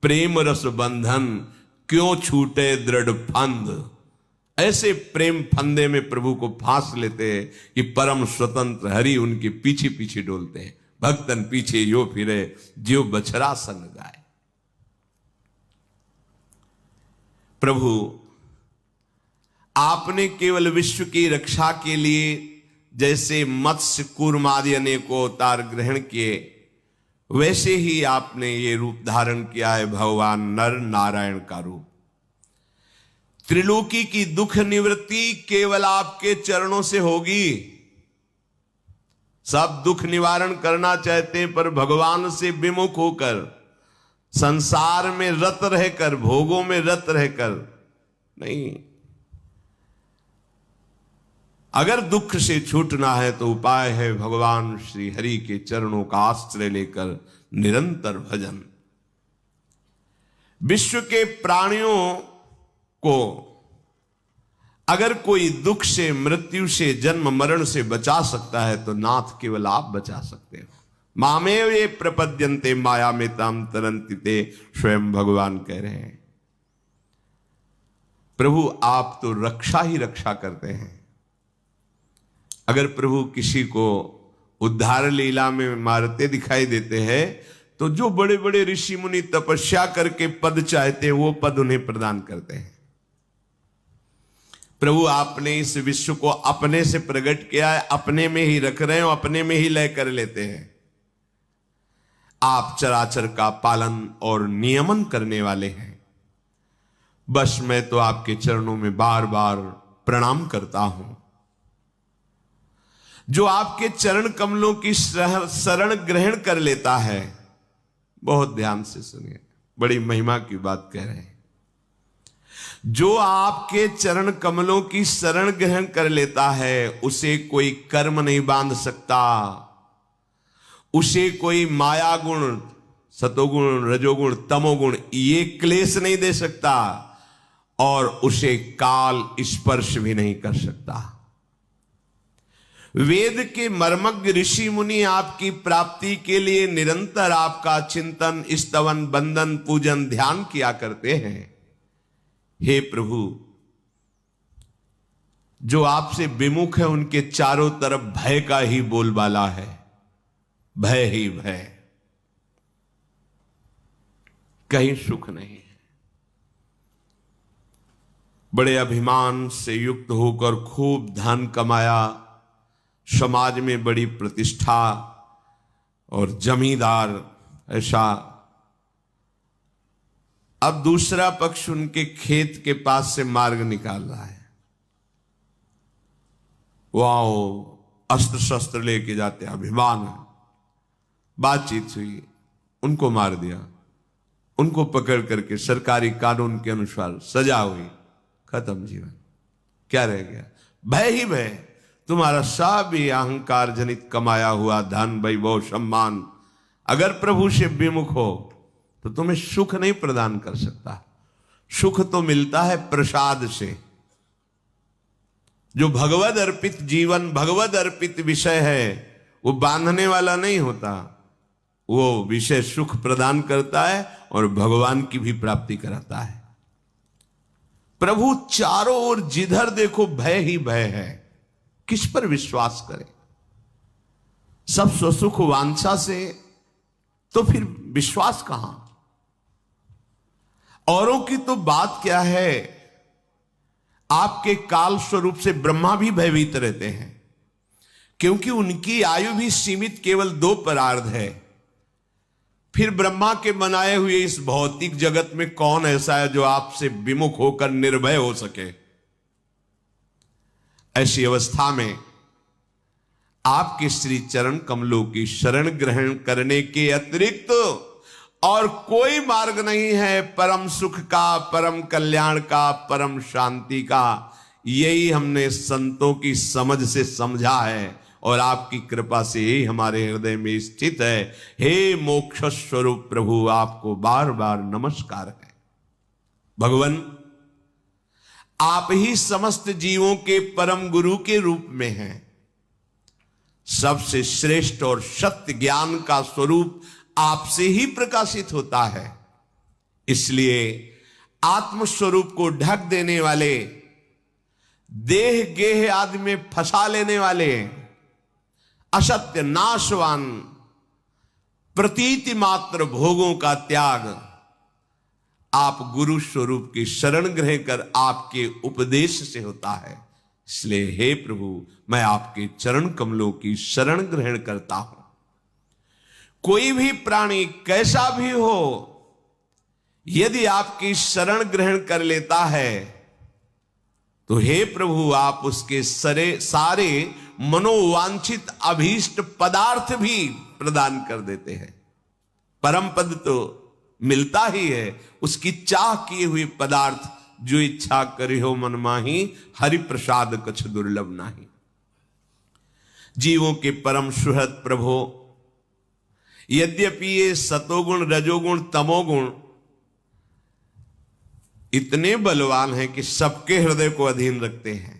प्रेम रस बंधन, क्यों छूटे दृढ़ फंद। ऐसे प्रेम फंदे में प्रभु को फांस लेते हैं कि परम स्वतंत्र हरि उनके पीछे पीछे डोलते हैं। भक्तन पीछे यो फिरे, ज्यो बछड़ा संग गाए। प्रभु आपने केवल विश्व की रक्षा के लिए जैसे मत्स्य कूर्म आदि अनेकों अवतार ग्रहण किए, वैसे ही आपने ये रूप धारण किया है भगवान नर नारायण का रूप। त्रिलोकी की दुख निवृत्ति केवल आपके चरणों से होगी। सब दुख निवारण करना चाहते हैं, पर भगवान से विमुख होकर, संसार में रत रहकर, भोगों में रत रहकर नहीं। अगर दुख से छूटना है तो उपाय है भगवान श्री हरि के चरणों का आश्रय लेकर निरंतर भजन। विश्व के प्राणियों को अगर कोई दुख से, मृत्यु से, जन्म मरण से बचा सकता है तो नाथ केवल आप बचा सकते हो। मामेव ये प्रपद्यन्ते माया में ताम तरन्ति ते, स्वयं भगवान कह रहे हैं। प्रभु आप तो रक्षा ही रक्षा करते हैं। अगर प्रभु किसी को उद्धार लीला में मारते दिखाई देते हैं तो जो बड़े बड़े ऋषि मुनि तपस्या करके पद चाहते हैं, वो पद उन्हें प्रदान करते हैं। प्रभु आपने इस विश्व को अपने से प्रकट किया है, अपने में ही रख रहे हैं, अपने में ही लय कर लेते हैं। आप चराचर का पालन और नियमन करने वाले हैं। बस मैं तो आपके चरणों में बार बार प्रणाम करता हूं। जो आपके चरण कमलों की शरण ग्रहण कर लेता है, बहुत ध्यान से सुनिए, बड़ी महिमा की बात कह रहे हैं। जो आपके चरण कमलों की शरण ग्रहण कर लेता है, उसे कोई कर्म नहीं बांध सकता, उसे कोई माया गुण, सतोगुण, रजोगुण, तमोगुण ये क्लेश नहीं दे सकता, और उसे काल स्पर्श भी नहीं कर सकता। वेद के मर्मज्ञ ऋषि मुनि आपकी प्राप्ति के लिए निरंतर आपका चिंतन, स्तवन, बंदन, पूजन, ध्यान किया करते हैं। हे प्रभु, जो आपसे विमुख है उनके चारों तरफ भय का ही बोलबाला है, भय ही भय, कहीं सुख नहीं है। बड़े अभिमान से युक्त होकर खूब धन कमाया, समाज में बड़ी प्रतिष्ठा और जमींदार ऐसा। अब दूसरा पक्ष उनके खेत के पास से मार्ग निकाल रहा है, वाह अस्त्र शस्त्र लेके जाते, अभिमान है। बातचीत हुई, उनको मार दिया, उनको पकड़ करके सरकारी कानून के अनुसार सजा हुई, खत्म जीवन। क्या रह गया? भय ही भय। तुम्हारा सब भी अहंकार जनित कमाया हुआ धन, वैभव, सम्मान अगर प्रभु से विमुख हो तो तुम्हें सुख नहीं प्रदान कर सकता। सुख तो मिलता है प्रसाद से। जो भगवद अर्पित जीवन, भगवद अर्पित विषय है, वो बांधने वाला नहीं होता। वो विषय सुख प्रदान करता है और भगवान की भी प्राप्ति कराता है। प्रभु चारों ओर जिधर देखो भय ही भय है, किस पर विश्वास करें? सब स्वसुख वांछा से, तो फिर विश्वास कहां? औरों की तो बात क्या है, आपके काल स्वरूप से ब्रह्मा भी भयभीत रहते हैं, क्योंकि उनकी आयु भी सीमित केवल 2 परार्ध है। फिर ब्रह्मा के बनाए हुए इस भौतिक जगत में कौन ऐसा है जो आपसे विमुख होकर निर्भय हो सके? ऐसी अवस्था में आपके श्री चरण कमलों की शरण ग्रहण करने के अतिरिक्त और कोई मार्ग नहीं है परम सुख का, परम कल्याण का, परम शांति का। यही हमने संतों की समझ से समझा है और आपकी कृपा से यही हमारे हृदय में स्थित है। हे मोक्ष स्वरूप प्रभु, आपको बार बार नमस्कार है। भगवान, आप ही समस्त जीवों के परम गुरु के रूप में हैं। सबसे श्रेष्ठ और सत्य ज्ञान का स्वरूप आपसे ही प्रकाशित होता है। इसलिए आत्मस्वरूप को ढक देने वाले, देह गेह आदि में फंसा लेने वाले, असत्य नाशवान प्रतीति मात्र भोगों का त्याग आप गुरु स्वरूप की शरण ग्रहण कर आपके उपदेश से होता है। इसलिए हे प्रभु, मैं आपके चरण कमलों की शरण ग्रहण करता हूं। कोई भी प्राणी कैसा भी हो, यदि आपकी शरण ग्रहण कर लेता है तो हे प्रभु, आप उसके सारे मनोवांछित अभीष्ट पदार्थ भी प्रदान कर देते हैं। परम पद तो मिलता ही है, उसकी चाह किए हुए पदार्थ जो इच्छा करी हो मन माही, हरि प्रसाद कछ दुर्लभ नाही। जीवों के परम सुहृद प्रभु, यद्यपि ये सतोगुण, रजोगुण, तमोगुण इतने बलवान हैं कि सबके हृदय को अधीन रखते हैं।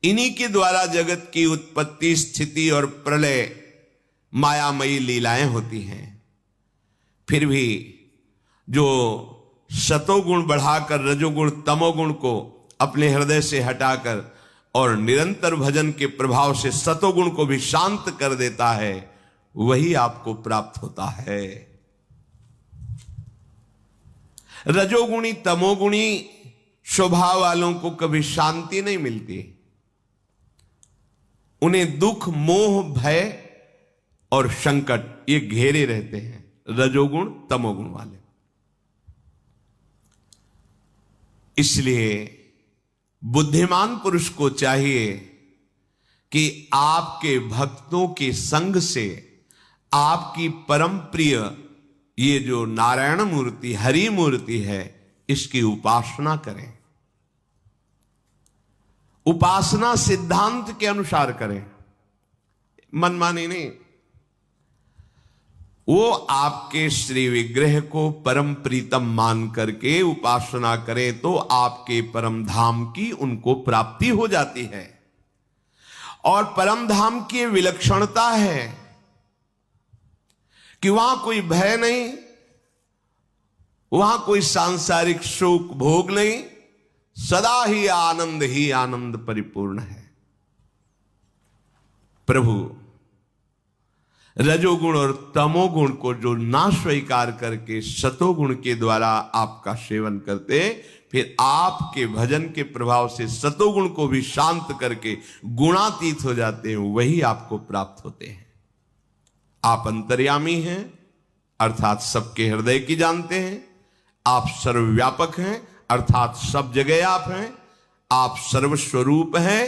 इन्हीं के द्वारा जगत की उत्पत्ति, स्थिति और प्रलय मायामयी लीलाएं होती हैं। फिर भी जो सतोगुण बढ़ाकर रजोगुण, तमोगुण को अपने हृदय से हटाकर और निरंतर भजन के प्रभाव से सतोगुण को भी शांत कर देता है, वही आपको प्राप्त होता है। रजोगुणी, तमोगुणी स्वभाव वालों को कभी शांति नहीं मिलती। उन्हें दुख, मोह, भय और संकट ये घेरे रहते हैं, रजोगुण, तमोगुण वाले। इसलिए बुद्धिमान पुरुष को चाहिए कि आपके भक्तों के संग से आपकी परम प्रिय ये जो नारायण मूर्ति, हरि मूर्ति है, इसकी उपासना करें। उपासना सिद्धांत के अनुसार करें, मनमानी नहीं। वो आपके श्री विग्रह को परम प्रीतम मान करके उपासना करें तो आपके परम धाम की उनको प्राप्ति हो जाती है। और परम धाम की विलक्षणता है कि वहां कोई भय नहीं, वहां कोई सांसारिक सुख भोग नहीं, सदा ही आनंद परिपूर्ण है। प्रभु रजोगुण और तमोगुण को जो ना स्वीकार करके सतोगुण के द्वारा आपका सेवन करते, फिर आपके भजन के प्रभाव से सतोगुण को भी शांत करके गुणातीत हो जाते हैं, वही आपको प्राप्त होते हैं। आप अंतर्यामी हैं, अर्थात सबके हृदय की जानते हैं। आप सर्वव्यापक हैं, अर्थात सब जगह आप हैं। आप सर्वस्वरूप हैं।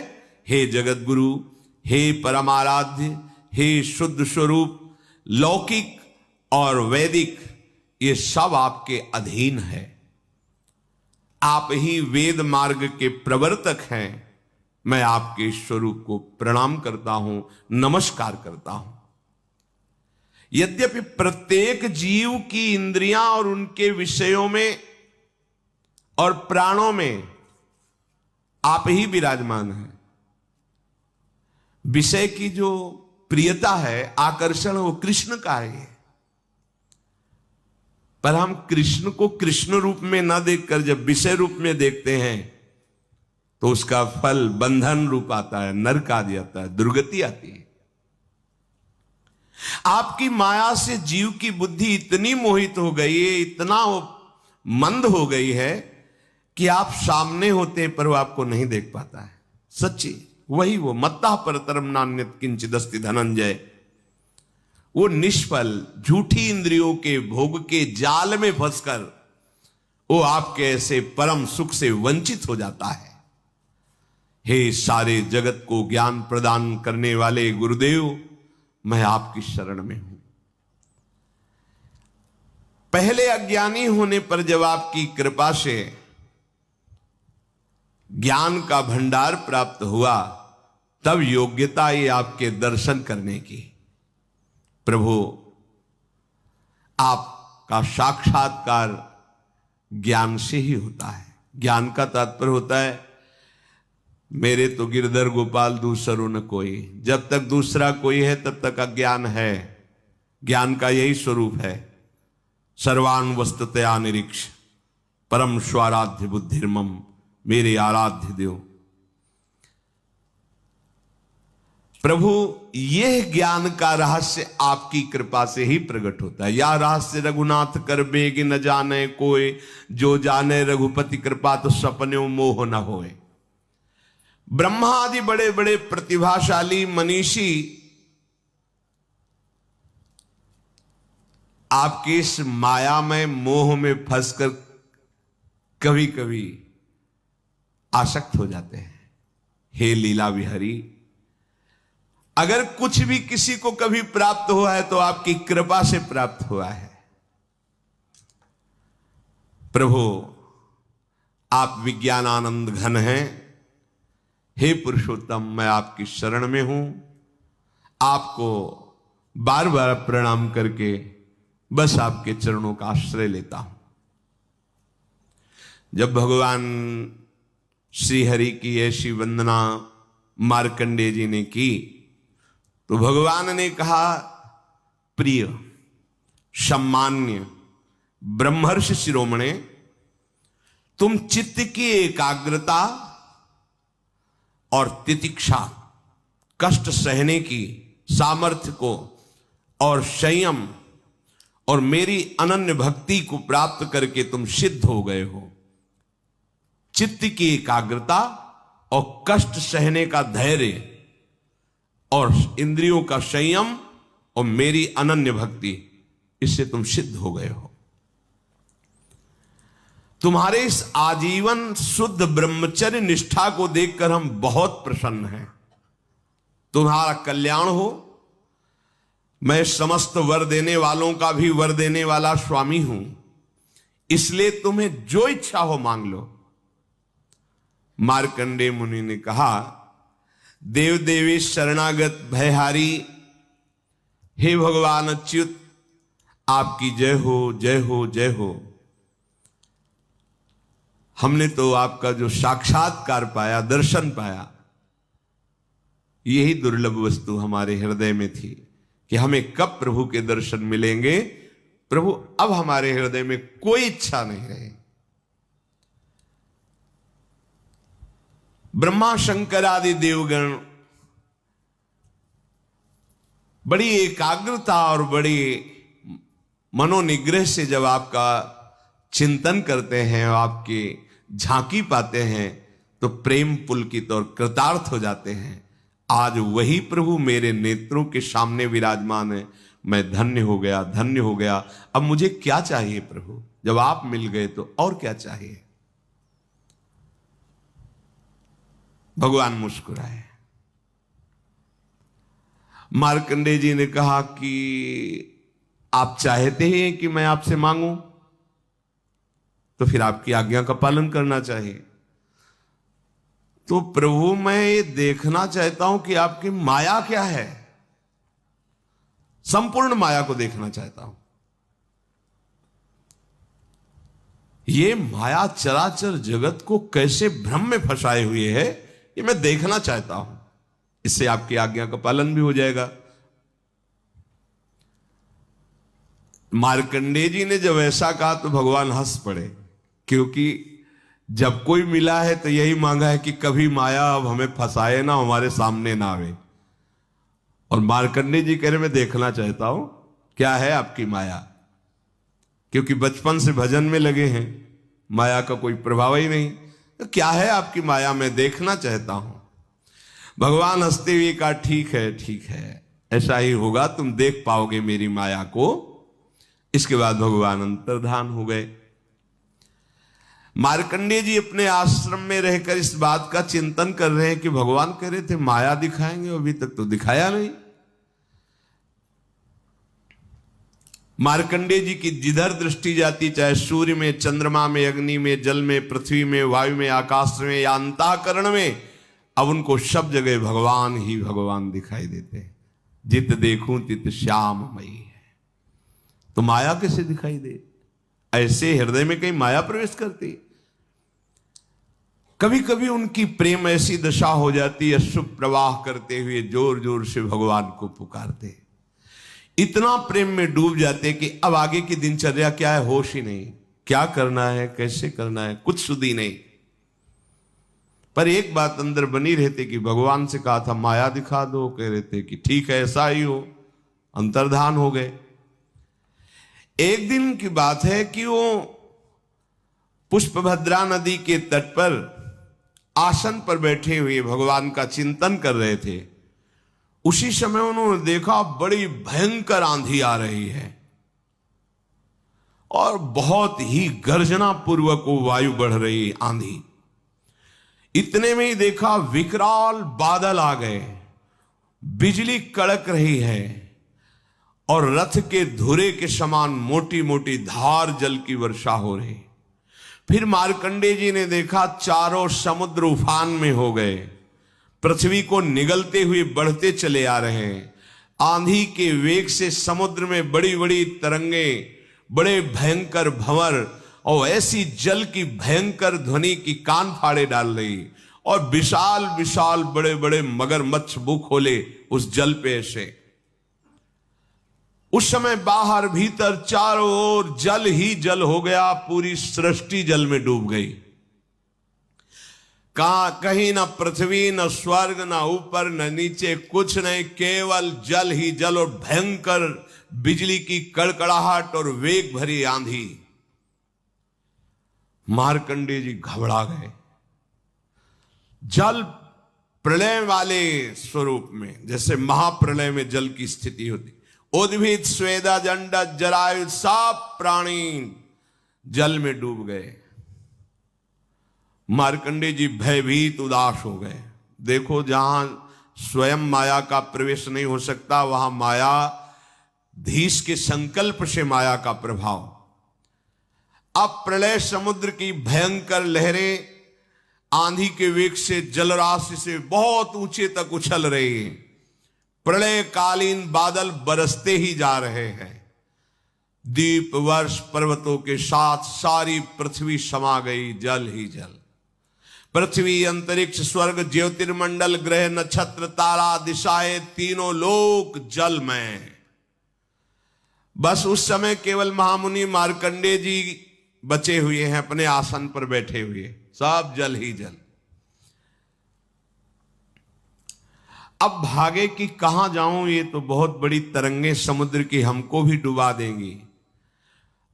हे जगत गुरु, हे परमाराध्य, हे शुद्ध स्वरूप, लौकिक और वैदिक ये सब आपके अधीन है। आप ही वेद मार्ग के प्रवर्तक हैं। मैं आपके स्वरूप को प्रणाम करता हूं, नमस्कार करता हूं। यद्यपि प्रत्येक जीव की इंद्रियां और उनके विषयों में और प्राणों में आप ही विराजमान हैं, विषय की जो प्रियता है, आकर्षण, वो कृष्ण का है। पर हम कृष्ण को कृष्ण रूप में ना देखकर जब विषय रूप में देखते हैं तो उसका फल बंधन रूप आता है, नरक आ जाता है, दुर्गति आती है। आपकी माया से जीव की बुद्धि इतनी मोहित हो गई है, इतना मंद हो गई है कि आप सामने होते हैं पर वो आपको नहीं देख पाता है। सच्ची वही वो मत्ता परतरम नान्यत किंचिदस्ति धनंजय, वो निष्फल झूठी इंद्रियों के भोग के जाल में फंसकर वो आपके ऐसे परम सुख से वंचित हो जाता है। हे सारे जगत को ज्ञान प्रदान करने वाले गुरुदेव, मैं आपकी शरण में हूं। पहले अज्ञानी होने पर जब आपकी कृपा से ज्ञान का भंडार प्राप्त हुआ, तब योग्यता ये आपके दर्शन करने की। प्रभु, आपका साक्षात्कार ज्ञान से ही होता है। ज्ञान का तात्पर्य होता है मेरे तो गिरधर गोपाल दूसरो न कोई। जब तक दूसरा कोई है तब तक अज्ञान है। ज्ञान का यही स्वरूप है, सर्वान वस्तुतया निरीक्ष परम स्वाराध्य बुद्धिर्मम, मेरे आराध्य देव। प्रभु, यह ज्ञान का रहस्य आपकी कृपा से ही प्रकट होता है। या रहस्य रघुनाथ कर बेग न जाने कोई, जो जाने रघुपति कृपा तो सपने मोह न होए। ब्रह्मा आदि बड़े बड़े प्रतिभाशाली मनीषी आपकी इस माया में, मोह में फंसकर कभी कभी आसक्त हो जाते हैं। हे लीला विहरी, अगर कुछ भी किसी को कभी प्राप्त हुआ है तो आपकी कृपा से प्राप्त हुआ है। प्रभु, आप विज्ञानानंद घन हैं। हे पुरुषोत्तम, मैं आपकी शरण में हूं। आपको बार बार प्रणाम करके बस आपके चरणों का आश्रय लेता हूं। जब भगवान श्री हरि की ऐसी वंदना मार्कंडेय जी ने की तो भगवान ने कहा, प्रिय सम्मान्य ब्रह्मर्षि शिरोमणे, तुम चित्त की एकाग्रता और तितिक्षा, कष्ट सहने की सामर्थ्य को और संयम और मेरी अनन्य भक्ति को प्राप्त करके तुम सिद्ध हो गए हो। चित्त की एकाग्रता और कष्ट सहने का धैर्य और इंद्रियों का संयम और मेरी अनन्य भक्ति, इससे तुम सिद्ध हो गए हो। तुम्हारे इस आजीवन शुद्ध ब्रह्मचर्य निष्ठा को देखकर हम बहुत प्रसन्न हैं। तुम्हारा कल्याण हो। मैं समस्त वर देने वालों का भी वर देने वाला स्वामी हूं, इसलिए तुम्हें जो इच्छा हो मांग लो। मार्कंडेय मुनि ने कहा, देव देवेश शरणागत भयहारी, हे भगवान अच्युत, आपकी जय हो, जय हो, जय हो। हमने तो आपका जो साक्षात्कार पाया, दर्शन पाया, यही दुर्लभ वस्तु हमारे हृदय में थी कि हमें कब प्रभु के दर्शन मिलेंगे। प्रभु, अब हमारे हृदय में कोई इच्छा नहीं रहे। ब्रह्मा शंकर आदि देवगण बड़ी एकाग्रता और बड़ी मनोनिग्रह से जब आपका चिंतन करते हैं, आपकी झांकी पाते हैं, तो प्रेम पुलकित और कृतार्थ हो जाते हैं। आज वही प्रभु मेरे नेत्रों के सामने विराजमान है। मैं धन्य हो गया, धन्य हो गया। अब मुझे क्या चाहिए प्रभु? जब आप मिल गए तो और क्या चाहिए? भगवान मुस्कुराए। मार्कंडेय जी ने कहा कि आप चाहते हैं कि मैं आपसे मांगूं, तो फिर आपकी आज्ञा का पालन करना चाहिए। तो प्रभु, मैं ये देखना चाहता हूं कि आपकी माया क्या है। संपूर्ण माया को देखना चाहता हूं। ये माया चराचर जगत को कैसे भ्रम में फंसाए हुए है, ये मैं देखना चाहता हूं। इससे आपकी आज्ञा का पालन भी हो जाएगा। मार्कंडेय जी ने जब ऐसा कहा तो भगवान हंस पड़े, क्योंकि जब कोई मिला है तो यही मांगा है कि कभी माया अब हमें फंसाए ना, हमारे सामने ना आवे। और मार्कंडेय जी कह रहे मैं देखना चाहता हूं क्या है आपकी माया, क्योंकि बचपन से भजन में लगे हैं, माया का कोई प्रभाव ही नहीं, तो क्या है आपकी माया, मैं देखना चाहता हूं। भगवान हंसते हुए कहा ठीक है, ऐसा ही होगा, तुम देख पाओगे मेरी माया को। इसके बाद भगवान अंतर्धान हो गए। मार्कंडेय जी अपने आश्रम में रहकर इस बात का चिंतन कर रहे हैं कि भगवान कह रहे थे माया दिखाएंगे, अभी तक तो दिखाया नहीं। मार्कंडेय जी की जिधर दृष्टि जाती, चाहे सूर्य में, चंद्रमा में, अग्नि में, जल में, पृथ्वी में, वायु में, आकाश में या अंतःकरण में, अब उनको सब जगह भगवान ही भगवान दिखाई देते हैं। जित देखूं तित श्याममयी है। तो माया कैसे दिखाई दे? ऐसे हृदय में कहीं माया प्रवेश करती? कभी कभी उनकी प्रेम ऐसी दशा हो जाती है, शुभ प्रवाह करते हुए जोर जोर से भगवान को पुकारते, इतना प्रेम में डूब जाते कि अब आगे की दिनचर्या क्या है होश ही नहीं, क्या करना है, कैसे करना है, कुछ सुधी नहीं। पर एक बात अंदर बनी रहती कि भगवान से कहा था माया दिखा दो, कह रहे थे कि ठीक है ऐसा ही हो, अंतर्धान हो गए। एक दिन की बात है कि वो पुष्पभद्रा नदी के तट पर आसन पर बैठे हुए भगवान का चिंतन कर रहे थे। उसी समय उन्होंने देखा बड़ी भयंकर आंधी आ रही है और बहुत ही गर्जना पूर्वक वो वायु बढ़ रही आंधी। इतने में ही देखा विकराल बादल आ गए, बिजली कड़क रही है और रथ के धुरे के समान मोटी मोटी धार जल की वर्षा हो रही। फिर मार्कंडेय जी ने देखा चारों समुद्र उफान में हो गए, पृथ्वी को निगलते हुए बढ़ते चले आ रहे हैं। आंधी के वेग से समुद्र में बड़ी बड़ी तरंगे, बड़े भयंकर भंवर और ऐसी जल की भयंकर ध्वनि की कान फाड़े डाल रही, और विशाल विशाल बड़े बड़े मगरमच्छ मुंह खोले उस जल पे ऐसे। उस समय बाहर भीतर चारों ओर जल ही जल हो गया, पूरी सृष्टि जल में डूब गई। कहीं न पृथ्वी, न स्वर्ग, न ऊपर न नीचे, कुछ नहीं, केवल जल ही जल और भयंकर बिजली की कड़कड़ाहट और वेग भरी आंधी। मार्कंडेय जी घबरा गए। जल प्रलय वाले स्वरूप में, जैसे महाप्रलय में जल की स्थिति होती, उद्भिद स्वेदा जंड जरायु सब प्राणी जल में डूब गए। मार्कंडेय जी भयभीत उदास हो गए। देखो जहां स्वयं माया का प्रवेश नहीं हो सकता, वहां माया धीश के संकल्प से माया का प्रभाव। अब प्रलय समुद्र की भयंकर लहरें आंधी के वेग से जलराशि से बहुत ऊंचे तक उछल रही हैं। प्रलय कालीन बादल बरसते ही जा रहे हैं। दीप वर्ष पर्वतों के साथ सारी पृथ्वी समा गई, जल ही जल। पृथ्वी, अंतरिक्ष, स्वर्ग, ज्योतिर्मंडल, ग्रह, नक्षत्र, तारा, दिशाएं, तीनों लोक जल में। बस उस समय केवल महामुनि मार्कंडेय जी बचे हुए हैं, अपने आसन पर बैठे हुए, सब जल ही जल। अब भागे कि कहां जाऊं, ये तो बहुत बड़ी तरंगे समुद्र की हमको भी डुबा देंगी।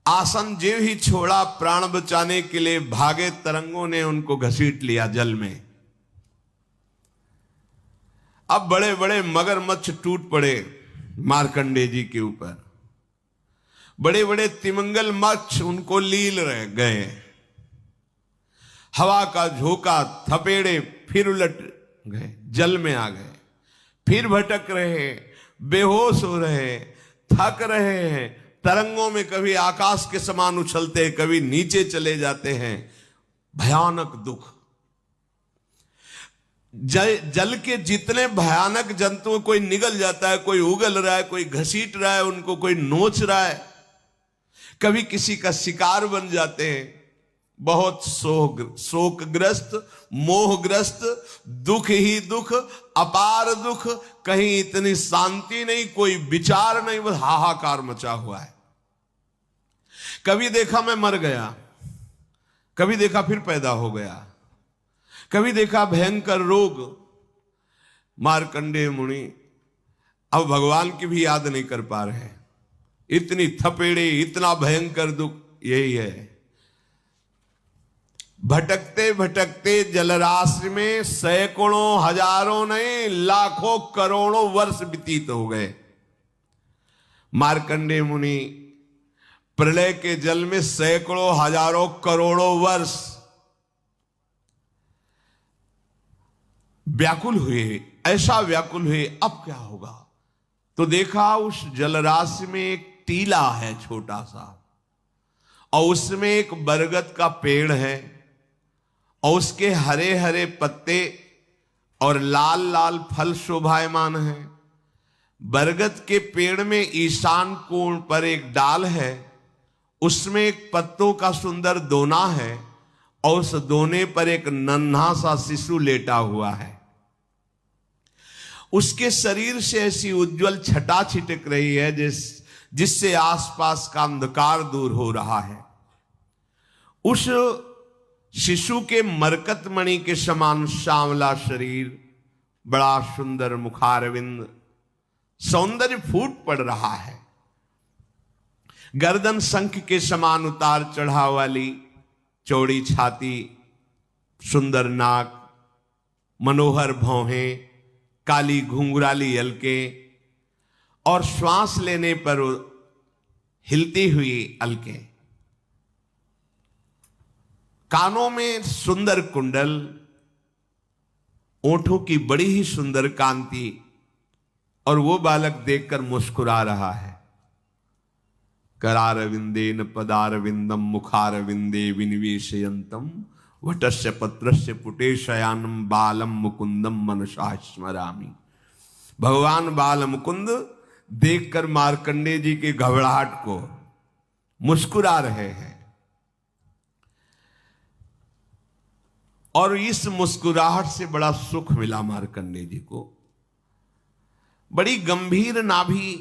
आसन जो ही छोड़ा प्राण बचाने के लिए भागे, तरंगों ने उनको घसीट लिया जल में। अब बड़े बड़े मगरमच्छ टूट पड़े मार्कंडेय जी के ऊपर, बड़े बड़े तिमिंगल मच्छ उनको लील रह गए। हवा का झोंका, थपेड़े, फिर उलट गए, जल में आ गए, फिर भटक रहे, बेहोश हो रहे, थक रहे हैं। तरंगों में कभी आकाश के समान उछलते, कभी नीचे चले जाते हैं। भयानक दुख। जल के जितने भयानक जंतु, कोई निगल जाता है, कोई उगल रहा है, कोई घसीट रहा है, उनको कोई नोच रहा है, कभी किसी का शिकार बन जाते हैं। बहुत शोकग्रस्त, मोहग्रस्त, दुख ही दुख, अपार दुख, कहीं इतनी शांति नहीं, कोई विचार नहीं, बस हाहाकार मचा हुआ है। कभी देखा मैं मर गया, कभी देखा फिर पैदा हो गया, कभी देखा भयंकर रोग। मार्कंडेय मुनि अब भगवान की भी याद नहीं कर पा रहे, इतनी थपेड़े, इतना भयंकर दुख। यही है, भटकते भटकते जलराशि में सैकड़ों, हजारों नहीं, लाखों करोड़ों वर्ष व्यतीत हो गए। मार्कंडेय मुनि प्रलय के जल में सैकड़ों, हजारों, करोड़ों वर्ष व्याकुल हुए, ऐसा व्याकुल हुए अब क्या होगा। तो देखा उस जलराशि में एक टीला है छोटा सा, और उसमें एक बरगद का पेड़ है, और उसके हरे हरे पत्ते और लाल लाल फल शोभायमान है। बरगद के पेड़ में ईशान कोण पर एक डाल है, उसमें एक पत्तों का सुंदर दोना है, और उस दोने पर एक नन्हा सा शिशु लेटा हुआ है। उसके शरीर से ऐसी उज्जवल छटा छिटक रही है जिससे आसपास का अंधकार दूर हो रहा है। उस शिशु के मरकत मणि के समान श्यामला शरीर, बड़ा सुंदर मुखारविंद, सौंदर्य फूट पड़ रहा है। गर्दन शंख के समान उतार चढ़ाव वाली चौड़ी छाती, सुंदर नाक, मनोहर भौहें, काली घुंघराली अलकें, और श्वास लेने पर हिलती हुई अलकें। कानों में सुंदर कुंडल, ओंठों की बड़ी ही सुंदर कांति, और वो बालक देखकर मुस्कुरा रहा है। करारविंदेन पदारविंदम मुखारविंदे विनिवेशयंतम वटस्य पत्रस्य पुटे शयानम बालम मुकुंदम मनसा स्मरामि। भगवान बाल मुकुंद देखकर मार्कंडेय जी के घबराहट को मुस्कुरा रहे हैं, और इस मुस्कुराहट से बड़ा सुख मिला मार्कंडेय जी को। बड़ी गंभीर नाभि,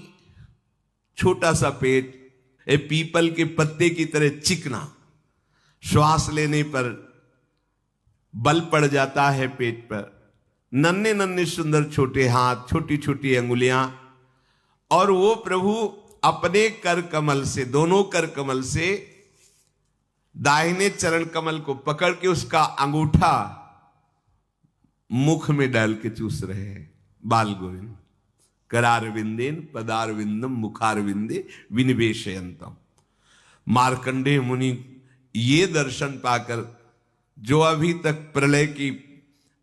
छोटा सा पेट, पीपल के पत्ते की तरह चिकना, श्वास लेने पर बल पड़ जाता है पेट पर, नन्हे नन्हे सुंदर छोटे हाथ, छोटी छोटी अंगुलियां, और वो प्रभु अपने कर कमल से, दोनों कर कमल से दाहिने चरण कमल को पकड़ के उसका अंगूठा मुख में डाल के चूस रहे हैं। बाल गोविंद करारविंदेन पदारविंदम मुखारविंदे विनिवेशयंतम। मार्कंडेय मुनि ये दर्शन पाकर, जो अभी तक प्रलय की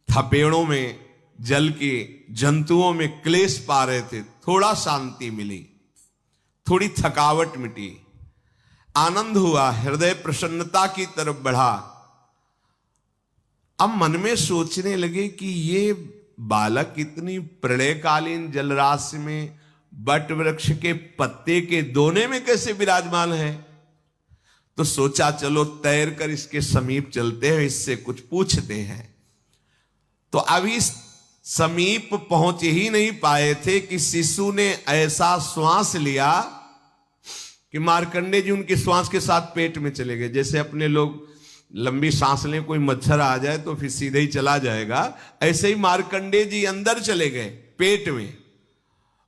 थपेड़ों में, जल के जंतुओं में क्लेश पा रहे थे, थोड़ा शांति मिली, थोड़ी थकावट मिटी, आनंद हुआ, हृदय प्रसन्नता की तरफ बढ़ा। अब मन में सोचने लगे कि ये बालक इतनी प्रलयकालीन जलराशि में बट वृक्ष के पत्ते के दोने में कैसे विराजमान है। तो सोचा चलो तैर कर इसके समीप चलते हैं, इससे कुछ पूछते हैं। तो अभी समीप पहुंच ही नहीं पाए थे कि शिशु ने ऐसा श्वास लिया कि मार्कंडेय जी उनके श्वास के साथ पेट में चले गए। जैसे अपने लोग लंबी सांस लें, कोई मच्छर आ जाए तो फिर सीधे ही चला जाएगा, ऐसे ही मार्कंडेय जी अंदर चले गए पेट में।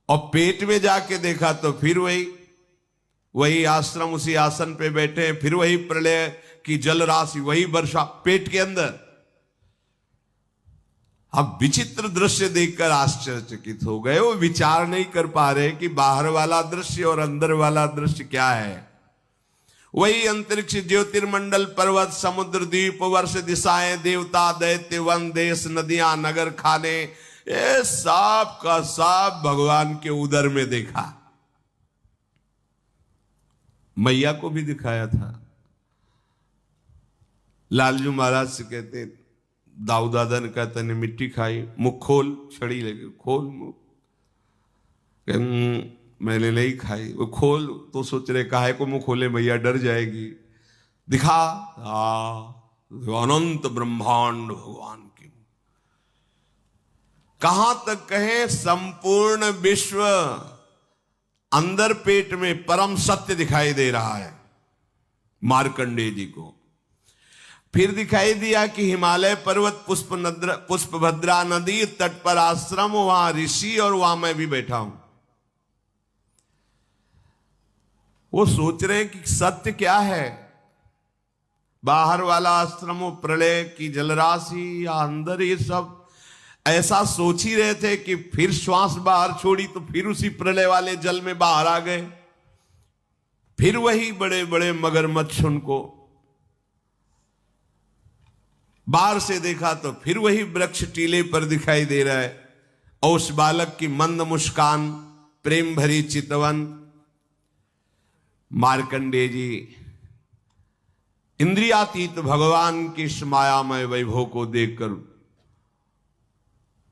और पेट में जाके देखा तो फिर वही आश्रम, उसी आसन पे बैठे, फिर वही प्रलय की जल राशि, वही वर्षा पेट के अंदर। अब विचित्र दृश्य देखकर आश्चर्यचकित हो गए। वो विचार नहीं कर पा रहे कि बाहर वाला दृश्य और अंदर वाला दृश्य क्या है। वही अंतरिक्ष, ज्योतिर्मंडल, पर्वत, समुद्र, द्वीप, वर्ष, दिशाएं, देवता, दैत्य, वन, देश, नदियां, नगर, खाने, ये सब का सब भगवान के उदर में देखा। मैया को भी दिखाया था। लालजू महाराज से कहते, दाऊ दादा ने कहता ने मिट्टी खाई, मुख खोल, छड़ी लगे, खोल मुख। मैंने नहीं खाई। वो खोल तो सोच रहे काहे को मुंह खोले, मैया डर जाएगी। दिखा अनंत ब्रह्मांड भगवान की। कहां तक कहें, संपूर्ण विश्व अंदर पेट में परम सत्य दिखाई दे रहा है मार्कंडेय जी को। फिर दिखाई दिया कि हिमालय पर्वत, पुष्पभद्रा नदी तट पर आश्रम, वहां ऋषि और वहां मैं भी बैठा हूं। वो सोच रहे हैं कि सत्य क्या है, बाहर वाला आश्रम, प्रलय की जलराशि या अंदर ये सब। ऐसा सोच ही रहे थे कि फिर श्वास बाहर छोड़ी तो फिर उसी प्रलय वाले जल में बाहर आ गए। फिर वही बड़े बड़े मगरमच्छ उनको बाहर से देखा तो फिर वही वृक्ष टीले पर दिखाई दे रहा है, और उस बालक की मंद मुस्कान, प्रेम भरी चितवन। मार्कंडेय जी इंद्रियातीत भगवान की इस मायामय वैभव को देखकर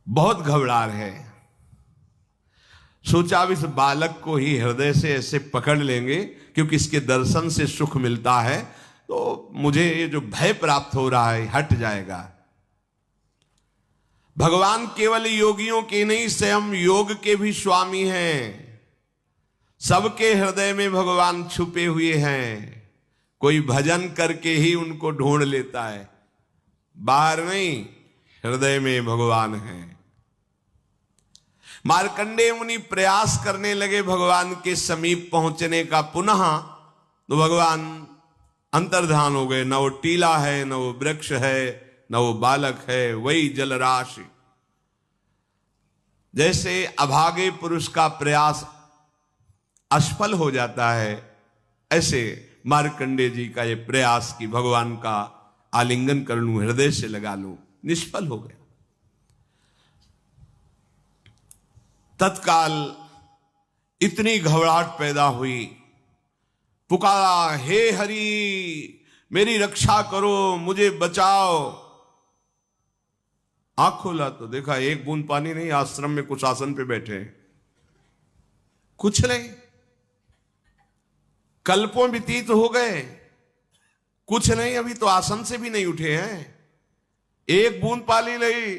बहुत घबरा रहे। सोचा अब इस बालक को ही हृदय से ऐसे पकड़ लेंगे, क्योंकि इसके दर्शन से सुख मिलता है, तो मुझे ये जो भय प्राप्त हो रहा है हट जाएगा। भगवान केवल योगियों के नहीं, स्वयं योग के भी स्वामी हैं। सबके हृदय में भगवान छुपे हुए हैं। कोई भजन करके ही उनको ढूंढ लेता है, बाहर नहीं, हृदय में भगवान है। मार्कंडेय मुनि प्रयास करने लगे भगवान के समीप पहुंचने का पुनः, तो भगवान अंतर्धान हो गए। न वो टीला है, न वो वृक्ष है, न वो बालक है, वही जलराशि। जैसे अभागे पुरुष का प्रयास असफल हो जाता है, ऐसे मार्कंडेय जी का ये प्रयास कि भगवान का आलिंगन कर लूं, हृदय से लगा लूं, निष्फल हो गया। तत्काल इतनी घबराहट पैदा हुई, पुकारा, हे हरि मेरी रक्षा करो, मुझे बचाओ। आंख खोला तो देखा एक बूंद पानी नहीं, आश्रम में कुछ आसन पे बैठे हैं, कुछ नहीं। कल्पों व्यतीत हो गए, कुछ नहीं, अभी तो आसन से भी नहीं उठे हैं, एक बूंद पानी नहीं।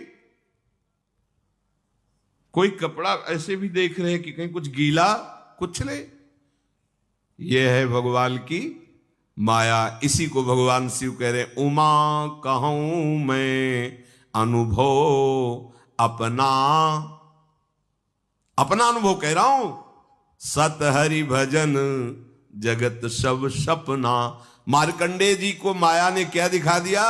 कोई कपड़ा ऐसे भी देख रहे हैं कि कहीं कुछ गीला, कुछ नहीं। यह है भगवान की माया। इसी को भगवान शिव कह रहे, उमा कहूं मैं अनुभव अपना, अपना अनुभव कह रहा हूं। सत हरि भजन जगत सब सपना। मार्कंडेय जी को माया ने क्या दिखा दिया?